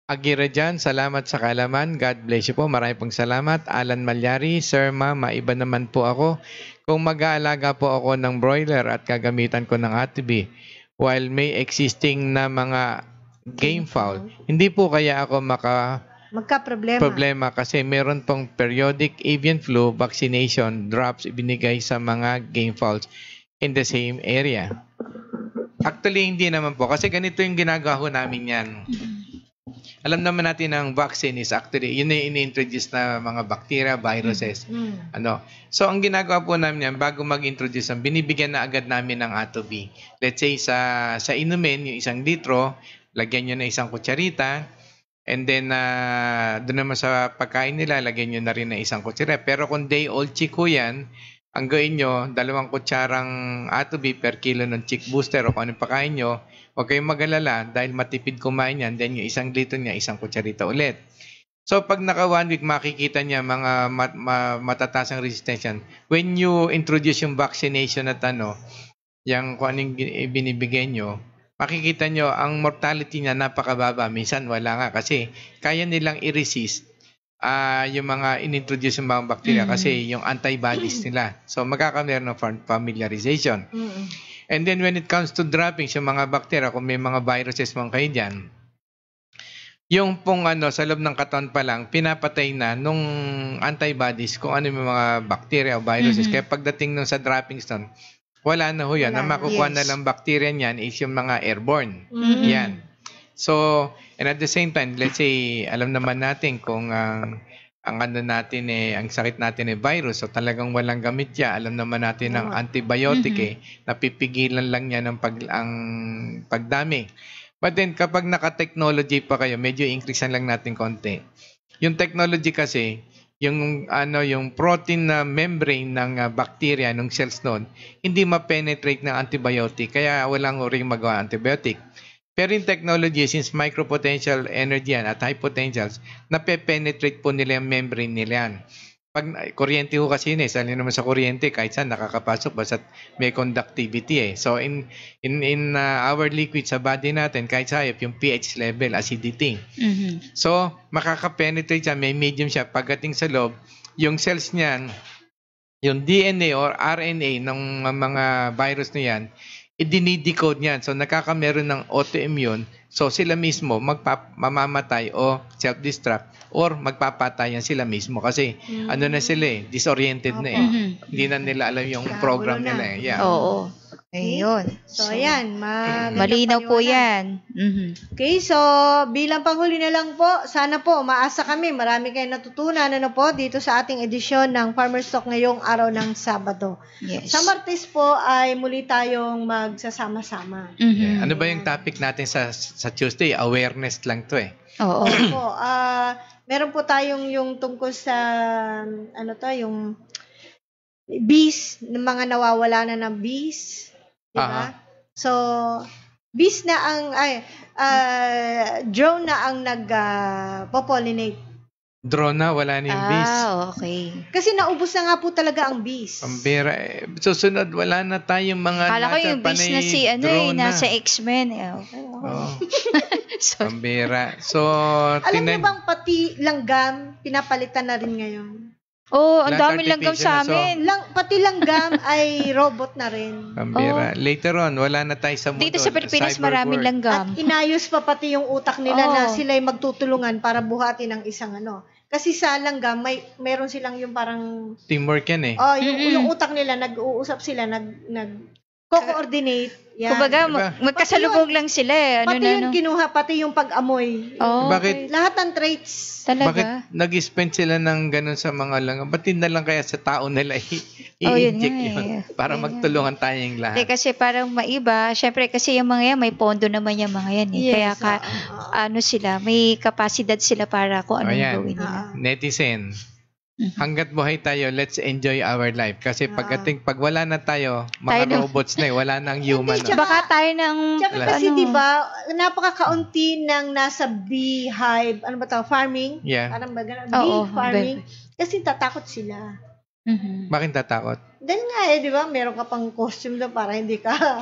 C: Agira dyan, salamat sa kaalaman. God bless you po. Marami pong salamat. Alan Malyari, Sir Ma, maiba naman po ako. Kung mag-aalaga po ako ng broiler at gagamitan ko ng ATB, while may existing na mga game fowl, hindi po kaya ako
A: Magka-problema.
C: problema kasi meron pong periodic avian flu vaccination drops ibinigay sa mga game fowls in the same area. Actually, hindi naman po. Kasi ganito yung ginagawa ho namin yan. Alam naman natin ang vaccine is actually, yun yung ini-introduce na mga bacteria, viruses. So, ang ginagawa po namin yan, bago mag-introduce, binibigyan na agad namin ng ATB. Let's say, sa inumin, yung 1 litro, lagyan nyo na 1 kutsarita, and then, doon naman sa pagkain nila, lagyan nyo na rin na 1 kutsarita. Pero kung day-old chick ho yan, ang gawin nyo, 2 kutsarang ATB per kilo ng chick booster o kung anong pakain nyo, huwag kayong mag-alala dahil matipid kumain yan, then yung 1 litro niya, 1 kutsarita ulit. So, pag naka 1 week, makikita niya mga matataas ang resistance. When you introduce yung vaccination at yung kung anong binibigay nyo, makikita nyo, ang mortality niya napakababa. Minsan, wala nga kasi kaya nilang i-resist yung mga inintroduce yung mga bacteria kasi yung antibodies nila. So, magkakameron ng familiarization. And then, when it comes to droppings, yung mga bacteria, kung may mga viruses mong kayo dyan, yung pong sa loob ng katawan pa lang, pinapatay na nung antibodies kung ano yung mga bacteria o viruses. Kaya pagdating nung sa droppings nun, wala na ho yan. Ang makukuha na lang bacteria niyan is yung mga airborne. Yan. So, and at the same time, let's say, alam naman natin kung ang natin ang sakit natin virus, so talagang walang gamit yan. Alam naman natin ang antibiotic napipigilan lang niya ng pagdami. But then, kapag naka-technology pa kayo, medyo increase lang natin konti. Yung technology kasi, yung protein na membrane ng bacteria, ng cells noon, hindi ma-penetrate ng antibiotic, kaya walang ring magawa antibiotic. Pero yung technology, since micropotential energy yan at high potentials, nape-penetrate po nila yung membrane nila yan. Pag kuryente ho kasi yun sali naman sa kuryente, kahit saan nakakapasok, basta may conductivity So, in our liquid sa body natin, kahit sayop, yung pH level, acidity. So, makaka-penetrate siya, may medium siya. Pagdating sa loob, yung cells niyan, yung DNA or RNA ng mga virus na yan, i-decode niyan. So, nakakameron ng autoimmune. So, sila mismo mamamatay o self-destruct or magpapatayan sila mismo. Kasi, na sila disoriented na Hindi na nila alam yung program nila Yeah.
B: Oo. Ayun.
A: So, ayan.
B: Malinaw po yan.
A: Okay, so bilang panghuli na lang po, sana po maasa kami marami kayong natutunan dito sa ating edisyon ng Farmer's Talk ngayong araw ng Sabado.
B: Yes.
A: Sa Martes po ay muli tayong magsasama-sama.
C: Yeah. Ano ba yung topic natin sa Tuesday? Awareness lang to eh.
B: Oo.
A: Opo, meron po tayong yung tungkol sa yung bees, ng mga nawawala na ng bees. Diba? So, bees na ang drone na ang nag-popollinate.
C: Drone na, wala na yung bees.
B: Okay.
A: Kasi naubos na nga po talaga ang bees.
C: Pambira. Susunod, wala na tayong mga
B: Kala ko yung bees na si nasa X-Men.
A: So,
C: pambira. So,
A: alam niyo bang pati langgam, pinapalitan na rin ngayon?
B: Ang daming langgam sa amin.
A: Pati langgam ay robot na rin.
C: Pambira. Later on, wala na tayo sa mundo.
B: Dito sa Pilipinas, maraming langgam.
A: At inayos pa pati yung utak nila na sila'y magtutulungan para buhatin ang isang Kasi sa langgam, meron silang yung parang...
C: Teamwork yan eh.
A: Yung utak nila, nag-uusap sila, co-coordinate. Yan.
B: Kumbaga, magkasalubong lang sila eh.
A: Pati yung kinuha, pati yung pag-amoy.
C: Bakit?
A: Lahat ng traits.
B: Talaga?
C: Bakit nag-spend sila ng ganun sa mga langgam? Ba't na lang kaya sa tao nila
B: yun.
C: Para magtulungan tayong lahat?
B: Kasi parang maiba. Siyempre, kasi yung mga yan, may pondo naman yung mga yan eh.
A: Yes,
B: Kaya sila, may kapasidad sila para kung anong gawin nila.
C: Netizen. Hanggat buhay tayo, let's enjoy our life. Kasi pag wala na tayo, mga robots na wala nang human.
B: Baka tayo ng...
A: Kasi diba, napakakaunti ng nasa beehive, farming?
C: Yeah.
A: Parang ba ganun? Bee farming. Kasi tatakot sila.
C: Bakit tatakot?
A: Dahil nga diba, meron ka pang costume doon para hindi ka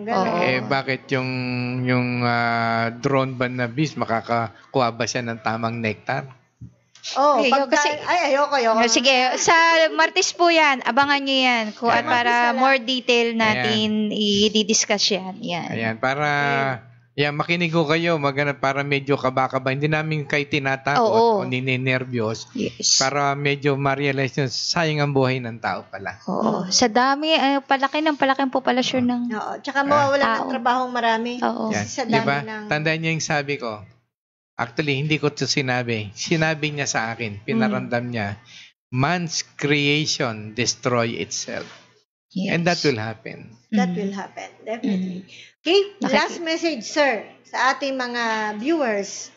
C: gatin. Bakit yung drone ba na bees, makakakuha ba siya ng tamang nectar?
A: Ayoko.
B: Sige, sa Martes po yan. Abangan nyo yan. Para more detail natin i-discuss yan.
C: Ayan, para makinig ko kayo, para medyo kaba-kaba. Hindi namin kayo tinatakot o nininervyos.
B: Yes.
C: Para medyo ma-realize nyo, sayang ang buhay ng tao pala.
B: Sa dami, palaking populasyon ng
A: tsaka mawawala ng trabahong marami. Sa dami
C: diba?
A: ng...
C: Tandaan nyo yung sabi ko. Actually, hindi ko ito sinabi. Sinabi niya sa akin, pinaramdam niya, man's creation destroy itself.
B: Yes.
C: And that will happen.
A: That will happen, definitely. Okay, last message, sir, sa ating mga viewers.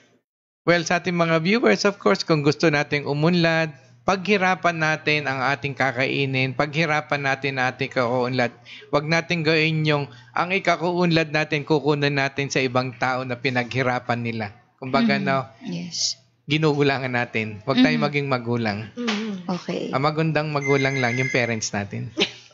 C: Well, sa ating mga viewers, of course, kung gusto nating umunlad, paghirapan natin ang ating kakainin, paghirapan natin ating kauunlad. Huwag natin gawin ang ikakuunlad natin, kukunan natin sa ibang tao na pinaghirapan nila. Kumbaga, ginugulangan natin. Huwag tayong maging magulang.
B: Okay.
C: Ang magandang magulang lang yung parents natin.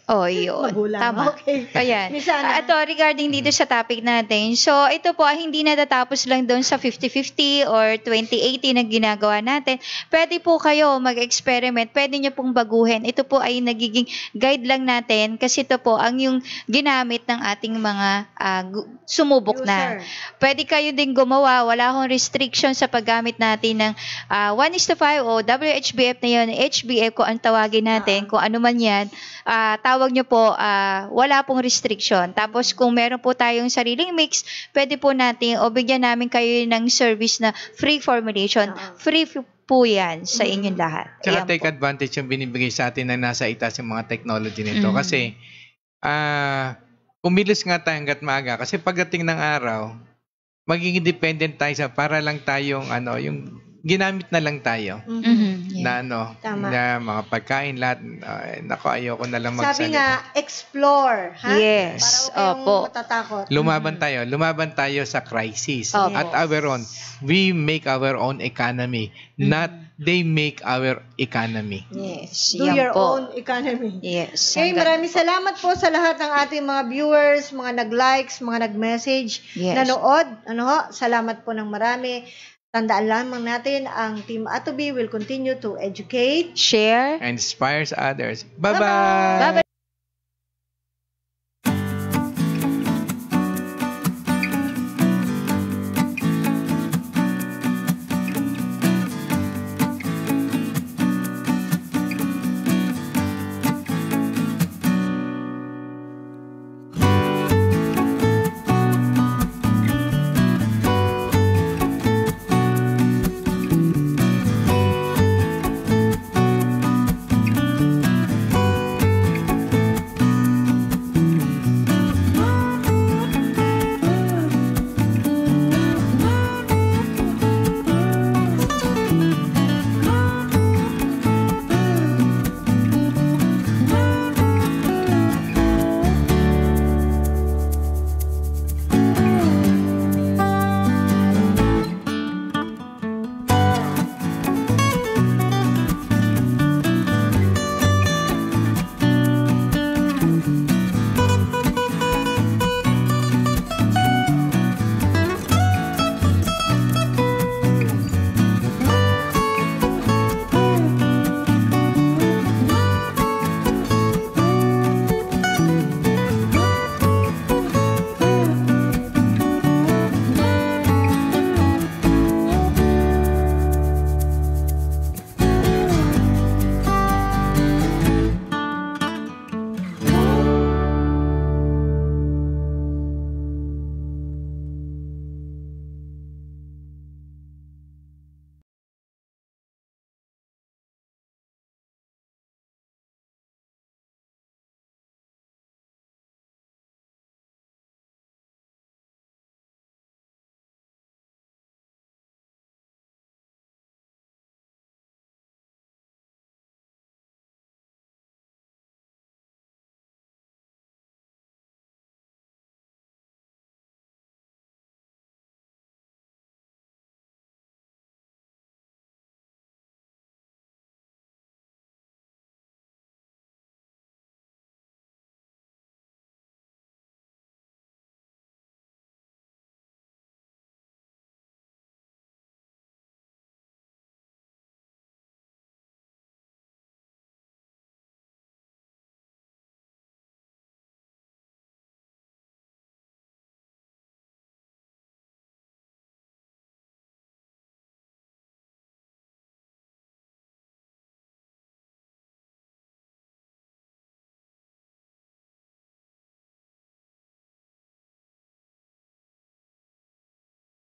B: Yun.
A: Magulang.
B: Tama.
A: Okay.
B: Ayan. Ito, regarding dito sa topic natin. So, ito po, hindi natatapos lang doon sa 50-50 or 20-80 na ginagawa natin. Pwede po kayo mag-experiment. Pwede nyo pong baguhin. Ito po ay nagiging guide lang natin kasi ito po ang yung ginamit ng ating mga sumubok na. Pwede kayo din gumawa. Wala akong restriction sa paggamit natin ng 1:5 o WHBF na yun. HBF ko ang tawagin natin. Kung ano man yan. Tawag nyo po, wala pong restriction. Tapos kung meron po tayong sariling mix, pwede po natin o bigyan namin kayo ng service na free formulation. Free po yan sa inyong lahat.
C: Tsaka take advantage yung binibigay sa atin na nasa itaas yung mga technology nito. Kasi, kumilos nga tayo hanggat maaga. Kasi pagdating ng araw, magiging dependent tayo para lang tayong, yung ginamit na lang tayo. Na na mga pagkain lahat. Ayoko na lang magsalita.
A: Sabi nga, explore.
B: Yes.
A: Para huwag kayong matatakot.
C: Lumaban tayo sa crisis. At our own. We make our own economy. Not they make our economy.
A: Yes. Do your own economy.
B: Yes.
A: Okay, maraming salamat po sa lahat ng ating mga viewers, mga nag-likes, mga nag-message, nanood. Salamat po ng marami. Tandaan lamang natin, ang Team Atobi will continue to educate,
B: share,
C: and inspires others. Bye-bye!
B: Bye-bye!